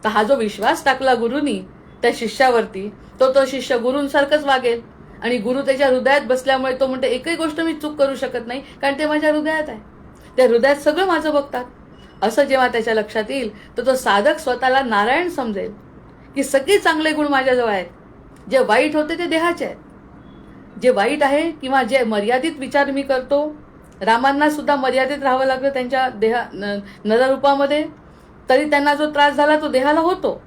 तर हा जो विश्वास टाकला गुरूंनी त्या शिष्यावरती, तो शिष्य गुरूंसारखंच वागेल. आणि गुरु त्याच्या हृदयात बसल्यामुळे तो म्हणतो एकही गोष्ट मी चूक करू शकत नाही, कारण ते माझ्या हृदयात आहे, त्या हृदयात सगळं माझं बघतात. असं जेव्हा त्याच्या लक्षात येईल, तर तो साधक स्वतःला नारायण समजेल की सगळे चांगले गुण माझ्याजवळ आहेत, जे वाईट होते ते देहाचे आहेत. जे वाईट आहे किंवा जे मर्यादित विचार मी करतो, रामांना सुद्धा मर्यादित राहावं लागलं त्यांच्या नररूपामध्ये, तरी त्यांना जो त्रास झाला तो देहाला होतो.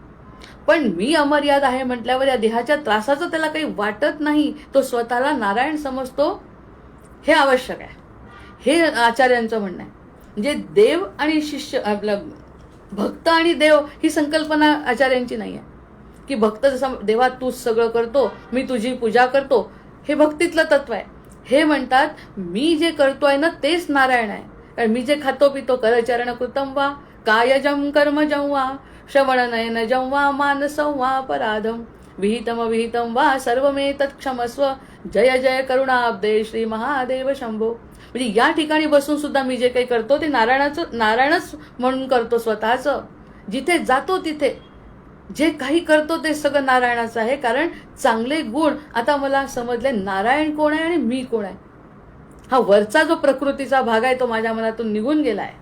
पण मी अमर्याद आहे म्हटल्यावर या देहाच्या त्रासाचं त्याला काही वाटत नाही, तो स्वतःला नारायण समजतो. हे आवश्यक आहे, हे आचार्यांचं म्हणणं आहे. म्हणजे देव आणि शिष्य, आपलं भक्त आणि देव ही संकल्पना आचार्यांची नाही आहे की भक्त जसं देवा तूच सगळं करतो, मी तुझी पूजा करतो, हे भक्तीतलं तत्व आहे. हे म्हणतात मी जे करतोय ना तेच नारायण आहे. कारण मी जे खातो पितो, करचरण कृतम वा कायजम कर्मजं वा श्रवण नयन जं वा मानसं वा अपराधम विहितम विहितम वा सर्वमेतत् क्षमस्व जय जय करुणाब्दे श्री महादेव शंभो. म्हणजे या ठिकाणी बसून सुद्धा मी जे काही करतो ते नारायणच म्हणून करतो स्वतःचं. जिथे जातो तिथे जे काही करतो ते सगळं नारायणाचं आहे. कारण चांगले गुण आता मला समजले, नारायण कोण आहे आणि मी कोण आहे. हा वरचा जो प्रकृतीचा भाग आहे तो माझ्या मनातून निघून गेला आहे.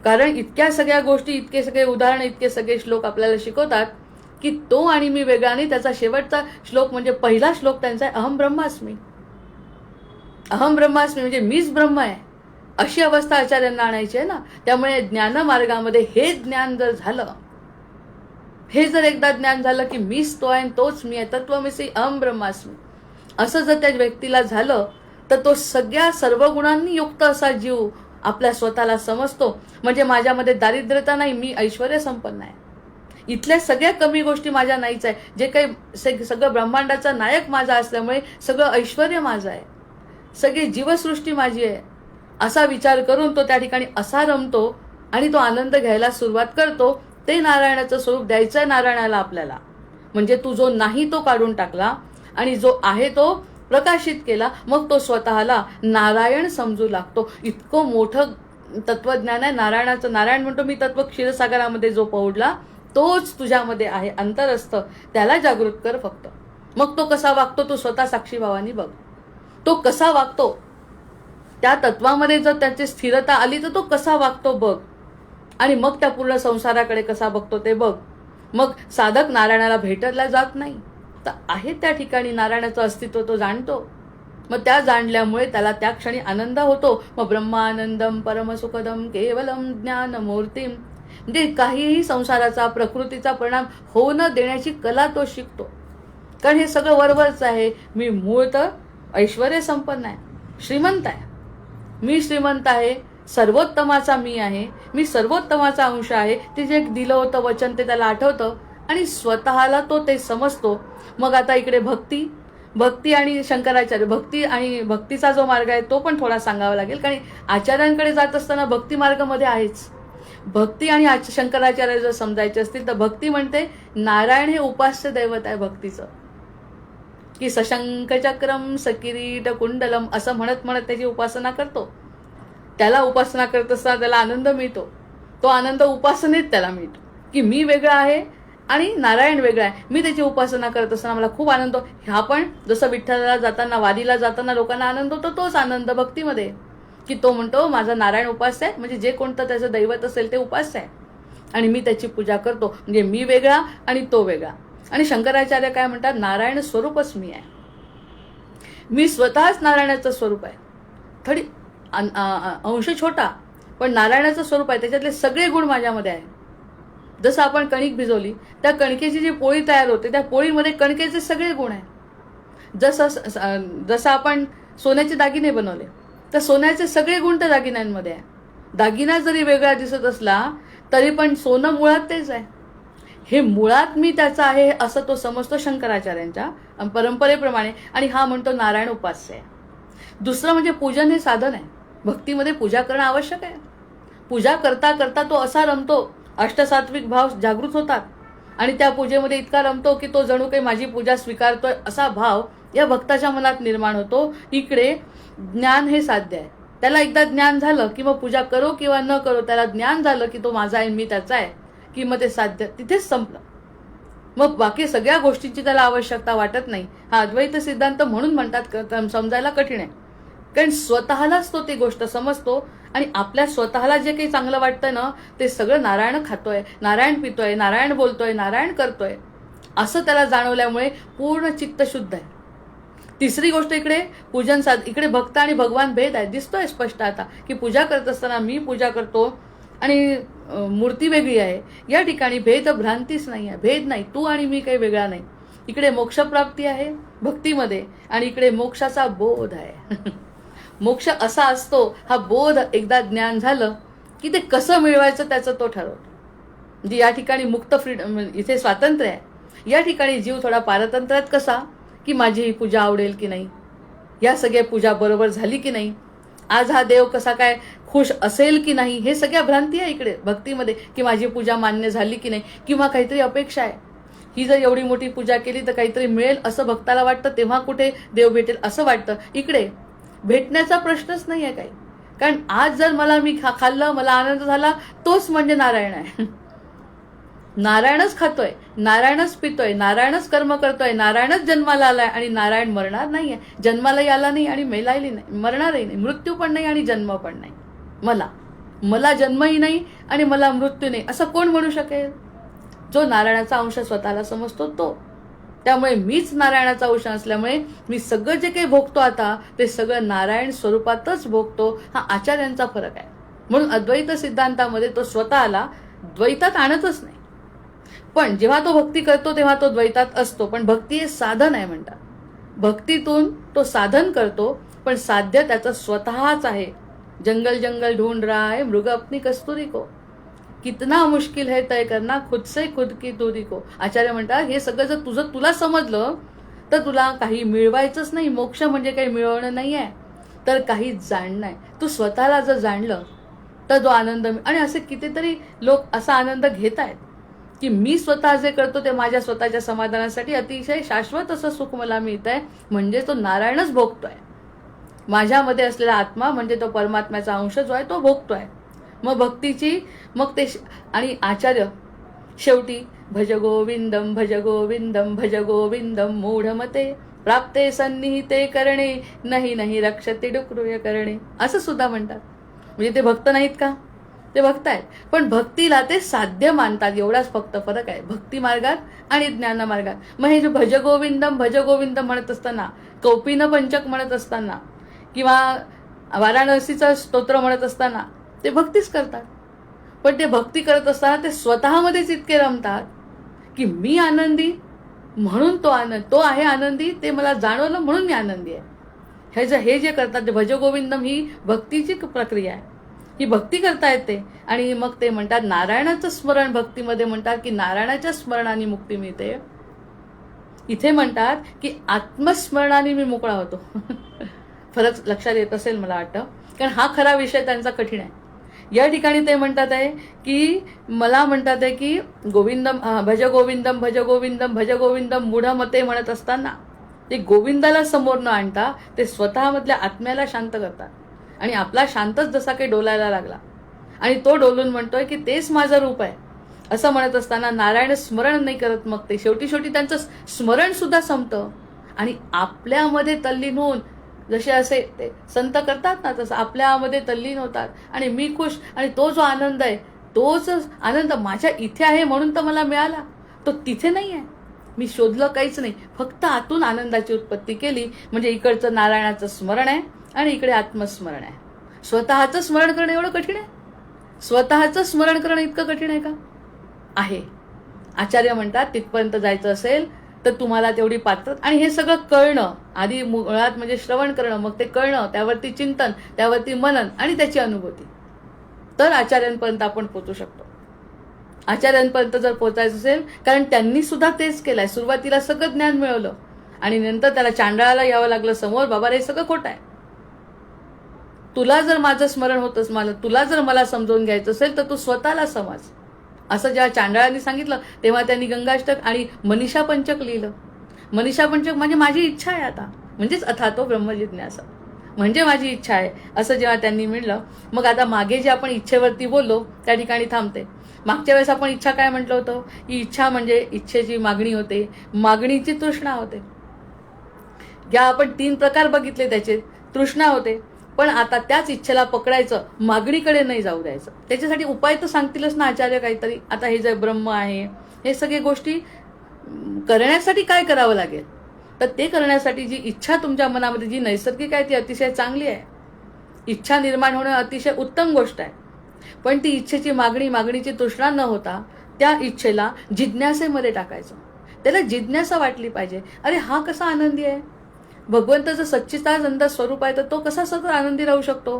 कारण इतक्या सगळ्या गोष्टी, इतके सगळे उदाहरण, इतके सगळे श्लोक आपल्याला शिकवतात की तो आणि मी वेगळा नाही. त्याचा शेवटचा श्लोक म्हणजे पहिला श्लोक त्यांचा आहे, अहम ब्रह्मास्मी. अहम ब्रह्मास्मी म्हणजे मीच ब्रह्म आहे, अशी अवस्था आचार्यांना आणायची आहे ना. त्यामुळे ज्ञानमार्गामध्ये हे ज्ञान जर झालं, हे जर एकदा ज्ञान झालं की मीच तो आहे, तोच मी आहे, तत्वमसी अहम ब्रह्मास्मी, असं जर त्या व्यक्तीला झालं, तर तो सगळ्या सर्व गुणांनी युक्त असा जीव आपल्या स्वतःला समजतो. म्हणजे माझ्यामध्ये दारिद्र्यता नाही, मी ऐश्वर्य संपन्न आहे. इथल्या सगळ्या कमी गोष्टी माझ्या नाहीच आहे. जे काही सगळं ब्रह्मांडाचा नायक माझा असल्यामुळे सगळं ऐश्वर्य माझं आहे, सगळी जीवसृष्टी माझी आहे, असा विचार करून तो त्या ठिकाणी असा रमतो आणि तो आनंद घ्यायला सुरुवात करतो. ते नारायणाचं स्वरूप द्यायचं आहे नारायणाला आपल्याला. म्हणजे तू जो नाही तो काढून टाकला आणि जो आहे तो प्रकाशित केला, मग तो स्वतःला नारायण समजू लागतो. इतकं मोठं तत्वज्ञान आहे नारायणाचं. नारायण म्हणतो मी तत्व क्षीरसागरामध्ये जो पौडला तोच तुझ्यामध्ये आहे, अंतरस्थ, त्याला जागृत कर फक्त. मग तो कसा वागतो तो स्वतः साक्षी भावानी बघ. तो कसा वागतो, त्या तत्वामध्ये जर त्याची स्थिरता आली तर तो कसा वागतो बघ. आणि मग त्या पूर्ण संसाराकडे कसा बघतो ते बघ. मग साधक नारायणाला भेटायला जात नाही, तर आहे त्या ठिकाणी नारायणाचं अस्तित्व तो जाणतो. मग त्या जाणल्यामुळे त्याला त्या क्षणी आनंद होतो. मग ब्रह्मानंदम परमसुखदम केवलम ज्ञानमूर्तीम, म्हणजे काहीही संसाराचा प्रकृतीचा परिणाम होऊ न देण्याची कला तो शिकतो. कारण हे सगळं वरवरच आहे. मी मूळत ऐश्वर्य संपन्न आहे, श्रीमंत आहे, मी श्रीमंत आहे, सर्वोत्तमाचा मी आहे, मी सर्वोत्तमाचा अंश आहे. ते जे दिलं होतं वचन ते त्याला आठवतं आणि स्वतःला तो ते समजतो. मग आता इकडे भक्ती आणि शंकराचार्य, भक्ती आणि भक्तीचा जो मार्ग आहे तो पण थोडा सांगावा लागेल. कारण आचार्यांकडे जात असताना भक्ती मार्गामध्ये आहेच. भक्ती आणि शंकराचार्य जर समजायचे असतील तर भक्ती म्हणते नारायण हे उपास्य दैवत आहे भक्तीचं, की सशंख चक्रम सकिरीट कुंडलम असं म्हणत म्हणत त्याची उपासना करतो. त्याला उपासना करत असताना त्याला आनंद मिळतो. तो आनंद उपासनेत त्याला मिळतो की मी वेगळा आहे आणि नारायण वेगळा आहे. मी त्याची उपासना करत असताना मला खूप आनंद होतो. ह्या पण जसं विठ्ठलाला जाताना, वारीला जाताना लोकांना आनंद होतो, तोच आनंद भक्तीमध्ये, की तो म्हणतो माझा नारायण उपास्य आहे, म्हणजे जे कोणतं त्याचं दैवत असेल ते उपास्य आहे आणि मी त्याची पूजा करतो. म्हणजे मी वेगळा आणि तो वेगळा. आणि शंकराचार्य काय म्हणतात, नारायण स्वरूपच मी आहे, मी स्वतःच नारायणाचं स्वरूप आहे. थोडी अंश छोटा पण नारायणाचं स्वरूप आहे, त्याच्यातले सगळे गुण माझ्यामध्ये आहे. जसं आपण कणिक भिजवली, त्या कणकेची जी पोळी तयार होते त्या पोळीमध्ये कणकेचे सगळे गुण आहे. जसं आपण सोन्याचे दागिने बनवले तर सोन्याचे सगळे गुण त्या दागिन्यांमध्ये आहे. दागिना जरी वेगळा दिसत असला तरी पण सोनं मुळात तेच आहे. हे मुळात मी त्याचा आहे असं तो समजतो शंकराचार्यांच्या परंपरेप्रमाणे. आणि हा म्हणतो नारायण उपास्य आहे. दुसरं म्हणजे पूजन हे साधन आहे. भक्तीमध्ये पूजा करणं आवश्यक आहे. पूजा करता करता तो असा रमतो, अष्टसात्विक भाव जागृत होतात आणि त्या पूजेमध्ये इतका रमतो की तो जणू काही माझी पूजा स्वीकारतोय असा भाव या भक्ताच्या मनात निर्माण होतो. इकडे ज्ञान हे साध्य आहे. त्याला एकदा ज्ञान झालं की मग पूजा करो किंवा न करो, त्याला ज्ञान झालं की तो माझा आहे मी त्याचा आहे की मग ते साध्य तिथेच संपलं. मग बाकी सगळ्या गोष्टींची त्याला आवश्यकता वाटत नाही. हा अद्वैत सिद्धांत म्हणून म्हणतात समजायला कठीण आहे, कारण स्वतःलाच तो ती गोष्ट समजतो आणि आपल्या स्वतःला जे काही चांगलं वाटतं ना ते सगळं नारायण खातोय, नारायण पितोय, नारायण बोलतोय, नारायण करतोय असं त्याला जाणवल्यामुळे पूर्ण चित्त शुद्ध आहे. तिसरी गोष्ट इकडे पूजन इकडे भक्त आणि भगवान भेद आहे, दिसतोय स्पष्ट आता की पूजा करत असताना मी पूजा करतो आणि मूर्ती वेगळी आहे. या ठिकाणी भेद भ्रांतीच नाही आहे, भेद नाही, तू आणि मी काही वेगळा नाही. इकडे मोक्षप्राप्ती आहे भक्तीमध्ये आणि इकडे मोक्षाचा बोध आहे. मोक्ष असा असतो, हा बोध एकदा ज्ञान झालं की ते कसं मिळवायचं त्याचं तो ठरवतो. म्हणजे या ठिकाणी मुक्त फ्रीडम, इथे स्वातंत्र्य आहे. या ठिकाणी जीव थोडा पारतंत्र्यात कसा की माझी ही पूजा आवडेल की नाही, या सगळ्या पूजा बरोबर झाली की नाही, आज हा देव कसा काय खुश असेल की नाही, हे सगळ्या भ्रांती आहे इकडे भक्तीमध्ये. की माझी पूजा मान्य झाली की नाही, किंवा काहीतरी अपेक्षा आहे, ही जर एवढी मोठी पूजा केली तर काहीतरी मिळेल असं भक्ताला वाटतं, तेव्हा कुठे देव भेटेल असं वाटतं. इकडे भेटण्याचा प्रश्नच नाही आहे काही, कारण आज जर मी खाल्लं, मला आनंद झाला, तोच म्हणजे नारायण आहे. नारायणच खातोय, नारायणच पितोय, नारायणच कर्म करतोय, नारायणच जन्माला आलाय आणि नारायण मरणार नाहीये. जन्मालाही आला नाही आणि मेलाही नाही, मरणारही नाही, मृत्यू पण नाही आणि जन्म पण नाही. मला जन्मही नाही आणि मला मृत्यू नाही असं कोण म्हणू शकेल? जो नारायणाचा अंश स्वतःला समजतो तो. त्यामुळे मीच नारायणाचा अंश असल्यामुळे मी सगळं जे काही भोगतो आता ते सगळं नारायण स्वरूपातच भोगतो. हा आचार्यांचा फरक आहे. म्हणून अद्वैत सिद्धांतामध्ये तो स्वतःला द्वैतात आणतच नाही, पण जेव्हा तो भक्ती करतो तेव्हा तो द्वैतात असतो. पण भक्ती हे साधन आहे म्हणतात. भक्तीतून तो साधन करतो पण साध्य त्याचं स्वतःच आहे. जंगल जंगल ढूंढ रहा है मृग अपनी कस्तुरी को, कितना मुश्किल है तय करना खुद से खुद की दूरी को. आचार्य म्हणतात हे सगळं जर तुला समजलं तर तुला काही मिळवायचंच नाही. मोक्ष म्हणजे काही मिळवणं नाही आहे, तर काही जाणणं आहे. तू स्वतःला जर जाणलं तर जो आनंद, आणि असे कितीतरी लोक असा आनंद घेत आहेत की मी स्वतः जे करतो ते माझ्या स्वतःच्या समाधानासाठी अतिशय शाश्वत असं सुख मला मिळत आहे, म्हणजे तो नारायणच भोगतोय. माझ्यामध्ये असलेला आत्मा म्हणजे तो परमात्म्याचा अंश जो आहे तो भोगतोय. मग भक्तीची आणि आचार्य शेवटी भज गोविंदम भज गोविंदम भज गोविंदम मूढमते प्राप्ते सन्निहिते करणे नाही नाही रक्षते डुक्रूय करणे असं सुद्धा म्हणतात. म्हणजे ते भक्त नाहीत का? ते भक्त आहेत, पण भक्तीला ते साध्य मानतात. एवढाच फक्त फरक आहे भक्ती मार्गात आणि ज्ञान मार्गात. मग हे जे भज गोविंदम म्हणत असताना, कौपिन पंचक म्हणत असताना किंवा वाराणसीचं स्तोत्र म्हणत असताना ते भक्तीच करतात. पण ते भक्ती करत असताना ते स्वतःमध्येच इतके रमतात की मी आनंदी म्हणून तो आहे आनंदी, ते मला जाणवलं म्हणून मी आनंदी आहे. हे जे करतात भज गोविंदम ही भक्तीची प्रक्रिया आहे. ही भक्ती करता येते आणि मग ते म्हणतात नारायणाचं स्मरण. भक्तीमध्ये म्हणतात की नारायणाच्या स्मरणाने मुक्ती मिळते. इथे म्हणतात की आत्मस्मरणाने मी मोकळा होतो. फरक लक्षात येत असेल मला वाटतं, कारण हा खरा विषय त्यांचा कठीण आहे. या ठिकाणी ते म्हणतात आहे की मला म्हणतात आहे की गोविंदम भज गोविंदम भज गोविंदम भज गोविंदम मूढमते म्हणत असताना ते गोविंदाला समोर न आणता ते स्वतःमधल्या आत्म्याला शांत करतात आणि आपला शांतच जसा काही डोलायला लागला आणि तो डोलून म्हणतोय की तेच माझं रूप आहे असं म्हणत असताना नारायण स्मरण नाही करत. मग ते शेवटी त्यांचं स्मरण सुद्धा संपतं आणि आपल्यामध्ये तल्लीन होऊन जसे असे ते संत करतात ना तसं आपल्यामध्ये तल्लीन होतात आणि मी खुश. आणि तो जो आनंद आहे तोच आनंद माझ्या इथे आहे म्हणून तर मला मिळाला, तो तिथे नाही आहे. मी शोधलं काहीच नाही, फक्त आतून आनंदाची उत्पत्ती केली. म्हणजे इकडचं नारायणाचं स्मरण आहे आणि इकडे आत्मस्मरण आहे. स्वतःचं स्मरण करणं एवढं कठीण आहे? स्वतःचं स्मरण करणं इतकं कठीण आहे का? आहे. आचार्य म्हणतात तिथपर्यंत जायचं असेल तर तुम्हाला तेवढी पात्रता, आणि हे सगळं कळणं आधी मुळात म्हणजे श्रवण करणं, मग ते कळणं, त्यावरती चिंतन, त्यावरती मनन आणि त्याची अनुभूती, तर आचार्यांपर्यंत आपण पोहोचू शकतो. आचार्यांपर्यंत जर पोहोचायचं असेल, कारण त्यांनी सुद्धा तेच केलंय. सुरुवातीला सगळं ज्ञान मिळवलं आणि नंतर त्याला चांडाळाला यावं लागलं समोर, बाबा हे सगळं खोटं आहे. तुला जर माझं स्मरण होतच, तुला जर मला समजावून घ्यायचं असेल तर तू स्वतःला समज, असं जेव्हा चांडाळांनी सांगितलं तेव्हा त्यांनी गंगाष्टक आणि मनीषा पंचक लिहिलं. मनीषा पंचक म्हणजे माझी इच्छा आहे आता, म्हणजेच अथातो ब्रह्मजिज्ञासा, म्हणजे माझी इच्छा आहे असं जेव्हा त्यांनी म्हणलं. मग आता मागे जे आपण इच्छेवरती बोललो त्या ठिकाणी थांबते. मागच्या वेळेस आपण इच्छा काय म्हटलं होतं, की इच्छा म्हणजे इच्छेची मागणी होते, मागणीची तृष्णा होते. या आपण 3 प्रकार बघितले त्याचे. तृष्णा होते, पण आता त्याच इच्छेला पकडायचं, मागणीकडे नाही जाऊ द्यायचं. त्याच्यासाठी उपाय तर सांगतीलच ना आचार्य काहीतरी. आता हे जे ब्रह्म आहे, हे सगळे गोष्टी करण्यासाठी काय करावं लागेल, तर ते करण्यासाठी जी इच्छा तुमच्या मनामध्ये जी नैसर्गिक आहे ती अतिशय चांगली आहे. इच्छा निर्माण होणं अतिशय उत्तम गोष्ट आहे. पण ती इच्छेची मागणीची तृष्णा न होता त्या इच्छेला जिज्ञासेमध्ये टाकायचं. त्याला जिज्ञासा वाटली पाहिजे. अरे हा कसा आनंदी आहे, भगवंताचं सच्चिदानंद स्वरूप आहे, तर तो कसा सतत आनंदी राहू शकतो.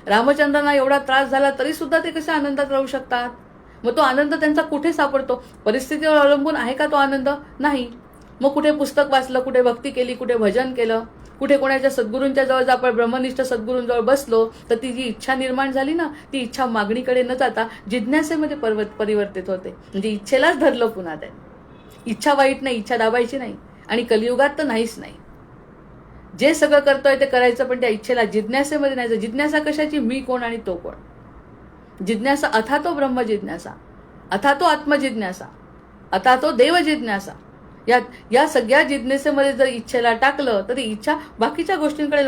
रामचंद्रांना एवढा त्रास झाला तरी सुद्धा ते कसे आनंदात राहू शकतात. मग तो आनंद त्यांचा कुठे सापडतो. परिस्थितीवर अवलंबून आहे का तो आनंद, नाही. मग कुठे पुस्तक वाचलं, कुठे भक्ती केली, कुठे भजन केलं, कुठे कोणाच्या सद्गुरूंच्या जवळ जर आपण ब्रह्मनिष्ठ सद्गुरूंजवळ बसलो तर ती जी इच्छा निर्माण झाली ना, ती इच्छा मागणीकडे न जाता जिज्ञासेमध्ये परिवर्तित होते. म्हणजे इच्छेलाच धरलं पुन्हा. त्या इच्छा वाईट नाही, इच्छा दाबायची नाही, आणि कलियुगात तर नाहीच नाही. जे सगळं करतोय ते करायचं, पण त्या इच्छेला जिज्ञासेमध्ये नाही. जिज्ञासा कशाची, मी कोण आणि तो कोण. जिज्ञासा अथातो ब्रह्म जिज्ञासा, अथातो आत्मजिज्ञासा, अथातो देव जिज्ञासा. या सगळ्या जिज्ञासेमध्ये जर इच्छेला टाकलं तर ती इच्छा बाकीच्या गोष्टींकडे,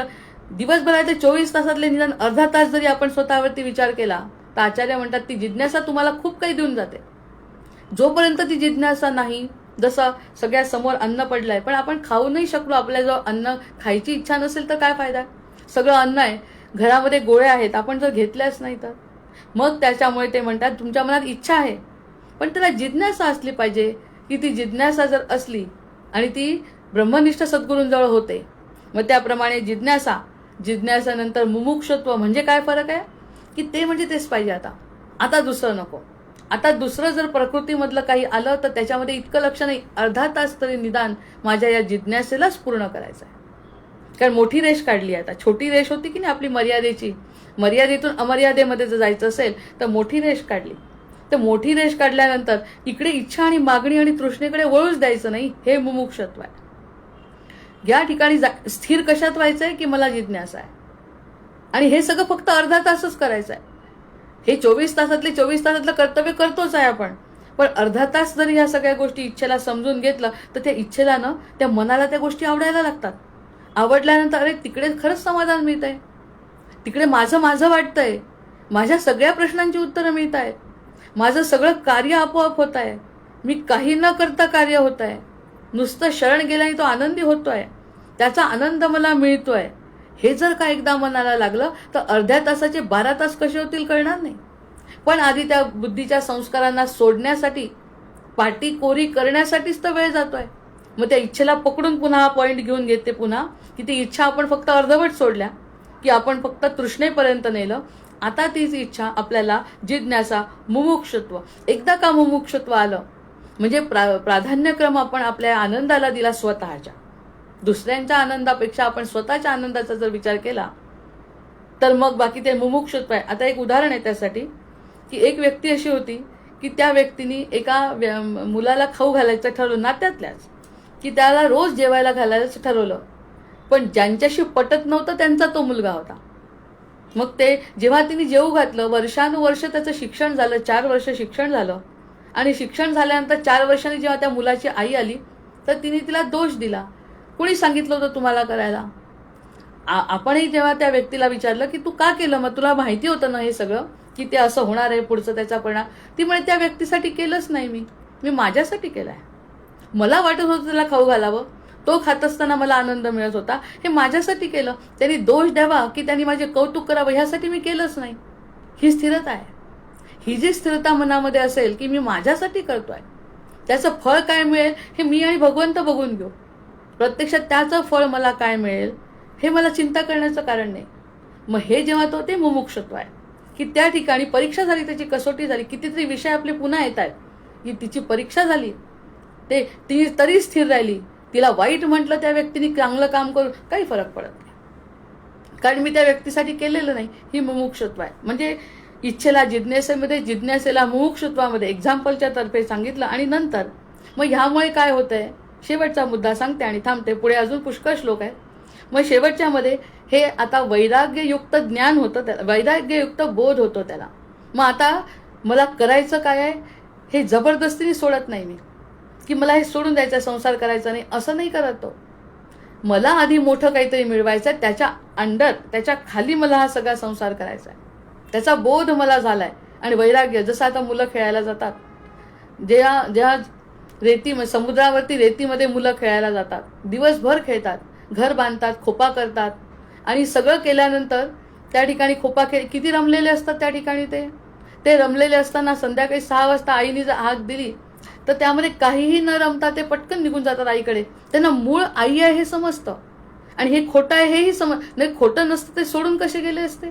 दिवसभराचे 24 तासातले निदान अर्धा तास जरी आपण स्वतःवरती विचार केला तर आचार्य म्हणतात ती जिज्ञासा तुम्हाला खूप काही देऊन जाते. जोपर्यंत ती जिज्ञासा नाही, जसं सगळ्या समोर अन्न पडलंय पण आपण खाऊ नाही शकलो, आपल्याजवळ अन्न खायची इच्छा नसेल तर काय फायदा. सगळं अन्न आहे, घरामध्ये गोळे आहेत, आपण जर घेतल्याच नाही तर मग त्याच्यामुळे ते म्हणतात तुमच्या मनात इच्छा आहे पण त्याला जिज्ञासा असली पाहिजे. की ती जिज्ञासा जर असली आणि ती ब्रह्मनिष्ठ सद्गुरूंजवळ होते, मग त्याप्रमाणे जिज्ञासानंतर मुमुक्षत्व. म्हणजे काय फरक आहे, की ते म्हणजे तेच पाहिजे आता दुसरं नको. आता दुसरं जर प्रकृतीमधलं काही आलं तर त्याच्यामध्ये इतकं लक्ष नाही, अर्धा तास तरी निदान माझ्या या जिज्ञासेलाच पूर्ण करायचं आहे. कारण मोठी रेष काढली आहे आता. छोटी रेष होती की नाही आपली मर्यादेची, मर्यादेतून अमर्यादेमध्ये जर जायचं असेल तर मोठी रेष काढली. तर मोठी रेष काढल्यानंतर इकडे इच्छा आणि मागणी आणि तृष्णेकडे वळूच द्यायचं नाही. हे मुमुक्षत्व आहे. या ठिकाणी स्थिर कशात व्हायचंय, की मला जिज्ञासा आहे, आणि हे सगळं फक्त अर्धा तासच करायचं आहे. हे 24 तासातलं कर्तव्य करतोच आहे आपण, पण अर्धा तास जरी ह्या सगळ्या गोष्टी इच्छेला समजून घेतलं तर त्या इच्छेला ना, त्या मनाला त्या गोष्टी आवडायला लागतात. आवडल्यानंतर अरे तिकडे खरंच समाधान मिळत आहे, तिकडे माझं वाटतंय, माझ्या सगळ्या प्रश्नांची उत्तरं मिळत आहेत, माझं सगळं कार्य आपोआप होत आहे, मी काही न करता कार्य होत आहे, नुसतं शरण गेल्याने तो आनंदी होतोय, त्याचा आनंद मला मिळतोय. हे जर का एकदा मनाला लागलं तर अर्ध्या तासाचे 12 तास कसे होतील कळणार नाही. पण आधी त्या बुद्धीच्या संस्कारांना सोडण्यासाठी, पाटी कोरी करण्यासाठीच तर वेळ जातोय. मग त्या इच्छेला पकडून पुन्हा पॉइंट घेऊन घेते पुन्हा, की ती इच्छा आपण फक्त अर्धवट सोडल्या, की आपण फक्त तृष्णेपर्यंत नेलं. आता तीच इच्छा आपल्याला जिज्ञासा, मुमुक्षत्व. एकदा का मुमुक्षत्व आलं म्हणजे प्राधान्यक्रम आपण आपल्या आनंदाला दिला स्वतःच्या. दुसऱ्यांच्या आनंदापेक्षा आपण स्वतःच्या आनंदाचा जर विचार केला तर मग बाकी ते मुमुक्षत्व आहे. आता एक उदाहरण आहे त्यासाठी, की एक व्यक्ती अशी होती की त्या व्यक्तीने एका मुलाला खाऊ घालायचं ठरवलं, नात्यातल्याच, की त्याला रोज जेवायला घालायचं ठरवलं. पण ज्यांच्याशी पटत नव्हतं त्यांचा तो मुलगा होता. मग ते जेव्हा तिने जेवू घातलं, वर्षानुवर्ष त्याचं शिक्षण झालं, 4 वर्ष शिक्षण झालं, आणि शिक्षण झाल्यानंतर 4 वर्षांनी जेव्हा त्या मुलाची आई आली तर तिने तिला दोष दिला. कुणी सांगितलं होतं तुम्हाला करायला. आपणही जेव्हा त्या व्यक्तीला विचारलं की तू का केलं, मग तुला माहिती होतं ना हे सगळं, की ते असं होणार आहे पुढचं त्याचा परिणाम. ती म्हणे त्या व्यक्तीसाठी केलंच नाही, मी माझ्यासाठी केलंय. मला वाटत होतं त्याला खाऊ घालावं, तो खात असताना मला आनंद मिळत होता, हे माझ्यासाठी केलं. त्यांनी दोष द्यावा की त्यांनी माझे कौतुक करावं ह्यासाठी मी केलंच नाही. ही स्थिरता आहे. ही जी स्थिरता मनामध्ये असेल की मी माझ्यासाठी करतोय, त्याचं फळ काय मिळेल हे मी आणि भगवंत बघून घेऊ. प्रत्यक्षात त्याचं फळ मला काय मिळेल हे मला चिंता करण्याचं कारण नाही. मग हे जेव्हा ते मुमुक्षत्व आहे की त्या ठिकाणी परीक्षा झाली, त्याची कसोटी झाली, कितीतरी विषय आपले पुन्हा येत आहेत की तिची परीक्षा झाली, ती तरी स्थिर राहिली. तिला वाईट म्हटलं त्या व्यक्तीने चांगलं काम करून काही फरक पडत नाही, कारण मी त्या व्यक्तीसाठी केलेलं नाही. ही मुमुक्षत्व आहे. म्हणजे इच्छेला जिज्ञासेला मुमुक्षत्वामध्ये एक्झाम्पलच्या तर्फे सांगितलं. आणि नंतर मग ह्यामुळे काय होतंय, शेवटचा मुद्दा सांगते आणि थांबते. पुढे अजून पुष्कळ श्लोक आहेत. मग शेवटच्यामध्ये हे आता वैराग्ययुक्त ज्ञान होतं, त्याला वैराग्ययुक्त बोध होतो त्याला. मग आता मला करायचं काय आहे हे जबरदस्तीने सोडत नाही मी, की मला हे सोडून द्यायचं, संसार करायचा नाही, असं नाही करत तो. मला आधी मोठं काहीतरी मिळवायचं आहे, त्याच्या खाली मला हा सगळा संसार करायचा आहे, त्याचा बोध मला झालाय. आणि वैराग्य, जसं आता मुलं खेळायला जातात, ज्या समुद्रावरती रेतीमध्ये मुलं खेळायला जातात, दिवसभर खेळतात, घर बांधतात, खोपा करतात, आणि सगळं केल्यानंतर त्या ठिकाणी किती रमलेले असतात त्या ठिकाणी. ते रमलेले असताना संध्याकाळी 6 वाजता आईने जर हाक दिली तर त्यामध्ये काहीही न रमता ते पटकन निघून जातात आईकडे. त्यांना मूळ आई आहे हे समजतं, आणि हे खोटं आहे हेही नाही. खोटं नसतं ते सोडून कसे गेले असते,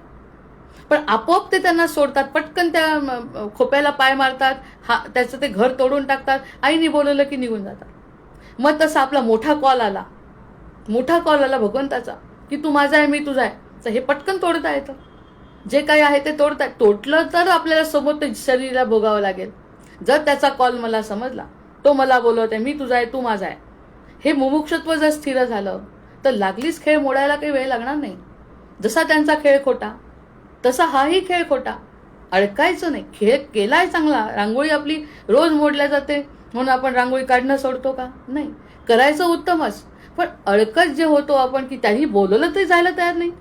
पण आपोआप ते त्यांना सोडतात, पटकन त्या खोप्याला पाय मारतात, त्याचं ते घर तोडून टाकतात, आईने बोलवलं की निघून जातात. मग तसा आपला मोठा कॉल आला भगवंताचा की तू माझा आहे, मी तुझा आहे, तर हे पटकन तोडता येतं. जे काही आहे ते तोडलं तर आपल्याला समोर ते शरीराला भोगावं लागेल. जर त्याचा कॉल मला समजला, तो मला बोलवत आहे, मी तुझा आहे, तू माझा आहे, हे मुमुक्षत्व जर स्थिर झालं तर लागलीच खेळ मोडायला काही वेळ लागणार नाही. जसा त्यांचा खेळ खोटा तसा हाही खेळ खोटा. अडकायचं नाही, खेळ केलाय चांगला. रांगोळी आपली रोज मोडल्या जाते म्हणून आपण रांगोळी काढणं सोडतो का? नाही, करायचं उत्तमच. पण अडकत जे होतो आपण की त्यांनी बोलवलं तरी जायला तयार नाही.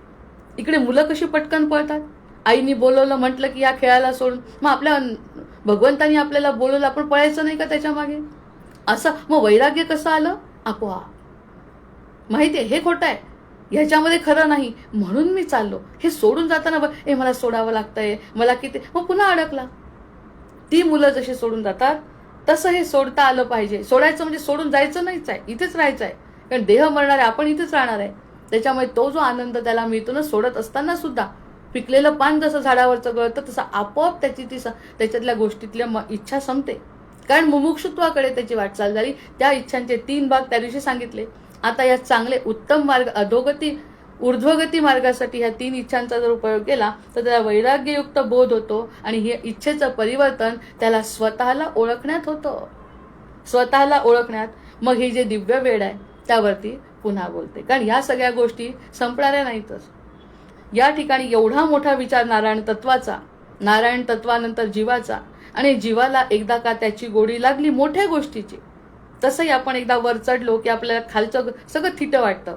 इकडे मुलं कशी पटकन पळतात, आईनी बोलवलं म्हटलं की या खेळाला सोडून. मग आपल्या भगवंतानी आपल्याला बोलवलं, आपण पळायचं नाही का त्याच्या मागे? असं मग वैराग्य कसं आलं? आपोआप माहितीये हे खोटं आहे, ह्याच्यामध्ये खरं नाही, म्हणून मी चाललो. हे सोडून जाताना मला सोडावं लागतंय, मला किती, मग पुन्हा अडकला. ती मुलं जशी सोडून जातात तसं हे सोडता आलं पाहिजे. सोडायचं म्हणजे सोडून जायचं नाहीच आहे, इथेच राहायचं आहे, कारण देह मरणार आहे, आपण इथेच राहणार आहे. त्याच्यामुळे तो जो आनंद त्याला मिळतो ना, सोडत असताना सुद्धा पिकलेलं पान जसं झाडावरचं गळतं तसं आपोआप त्याच्यातल्या गोष्टीतल्या इच्छा संपते, कारण मुमुक्षुत्वाकडे त्याची वाटचाल झाली. त्या इच्छांचे 3 भाग त्या दिवशी सांगितले. आता या चांगले उत्तम मार्ग, अधोगती ऊर्ध्वगती मार्गासाठी ह्या 3 इच्छांचा जर उपयोग केला तर त्याला वैराग्ययुक्त बोध होतो, आणि हे इच्छेचं परिवर्तन त्याला स्वतःला ओळखण्यात होतं. स्वतःला ओळखण्यात मग ही जे दिव्य वेळ आहे त्यावरती पुन्हा बोलते, कारण ह्या सगळ्या गोष्टी संपणाऱ्या नाहीतच. या ठिकाणी एवढा मोठा विचार नारायण तत्वाचा, नारायण तत्वानंतर जीवाचा, आणि जीवाला एकदा का त्याची गोडी लागली मोठ्या गोष्टीची, तसंही आपण एकदा वर चढलो की आपल्याला खालचं सगळं थिटं वाटतं.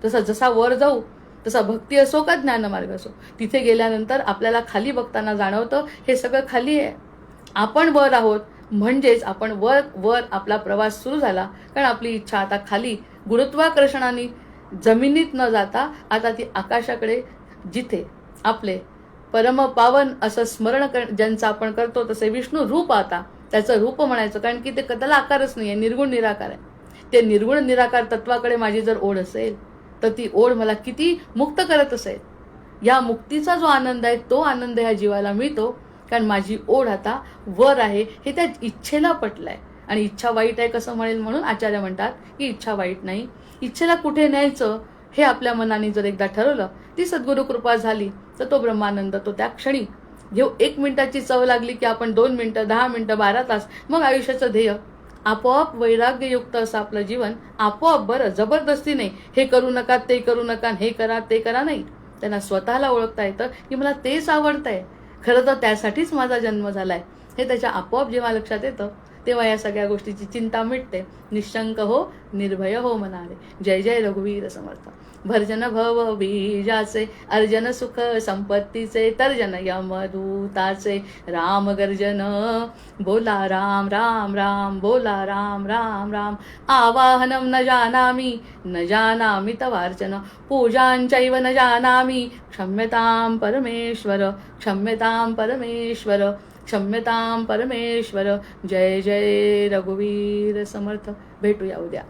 जसा वर जाऊ तसा भक्ती असो का ज्ञानमार्ग असो, तिथे गेल्यानंतर आपल्याला खाली बघताना जाणवतं हे सगळं खाली आहे, आपण वर आहोत. म्हणजेच आपण वर आपला प्रवास सुरू झाला, कारण आपली इच्छा आता खाली गुरुत्वाकर्षणाने जमिनीत न जाता आता ती आकाशाकडे, जिथे आपले परमपावन असं स्मरण ज्यांचं आपण करतो तसे विष्णू रूप, आता त्याचं रूप म्हणायचं, कारण की ते त्याला आकारच नाही आहे, निर्गुण निराकार आहे. ते निर्गुण निराकार तत्वाकडे माझी जर ओढ असेल तर ती ओढ मला किती मुक्त करत असेल. या मुक्तीचा जो आनंद आहे तो आनंद ह्या जीवाला मिळतो, कारण माझी ओढ आता वर आहे हे त्या इच्छेला पटलंय. आणि इच्छा वाईट आहे कसं म्हणेल, म्हणून आचार्य म्हणतात की इच्छा वाईट नाही. इच्छेला कुठे न्यायचं हे आपल्या मनाने जर एकदा ठरवलं, ती सद्गुरु कृपा झाली तर तो ब्रह्मानंद तो त्या क्षणी घेऊ. 1 मिनिटाची चव लागली की आपण 2 मिनिटं, 10 मिनिटं, 12 तास, मग आयुष्याचं ध्येय आपोआप वैराग्ययुक्त असं आपलं जीवन आपोआप. बरं, जबरदस्ती नाही, हे करू नका, ते करू नका, हे करा, ते करा, नाही. त्यांना स्वतःला ओळखता येतं की मला तेच आवडतंय, खरं तर त्यासाठीच माझा जन्म झालाय, हे त्याच्या आपोआप जेव्हा लक्षात येतं तेव्हा या सगळ्या गोष्टीची चिंता मिटते. निशंक हो, निर्भय हो मनाले. जय जय रघुवीर समर्थ. भर्जन भव बीजाचे, अर्जन सुख संपत्तीचे, तर्जन यमदूताचे, राम गर्जन बोला राम राम राम, बोला राम राम राम. आवाहनम न जानामि तवार्चन, पूजांचैव न जानामि, क्षम्यतां परमेश्वर, क्षम्यतां परमेश्वर. क्षम्यतां परमेश्वर. जय जय रघुवीर समर्थ. भेटूया उद्या.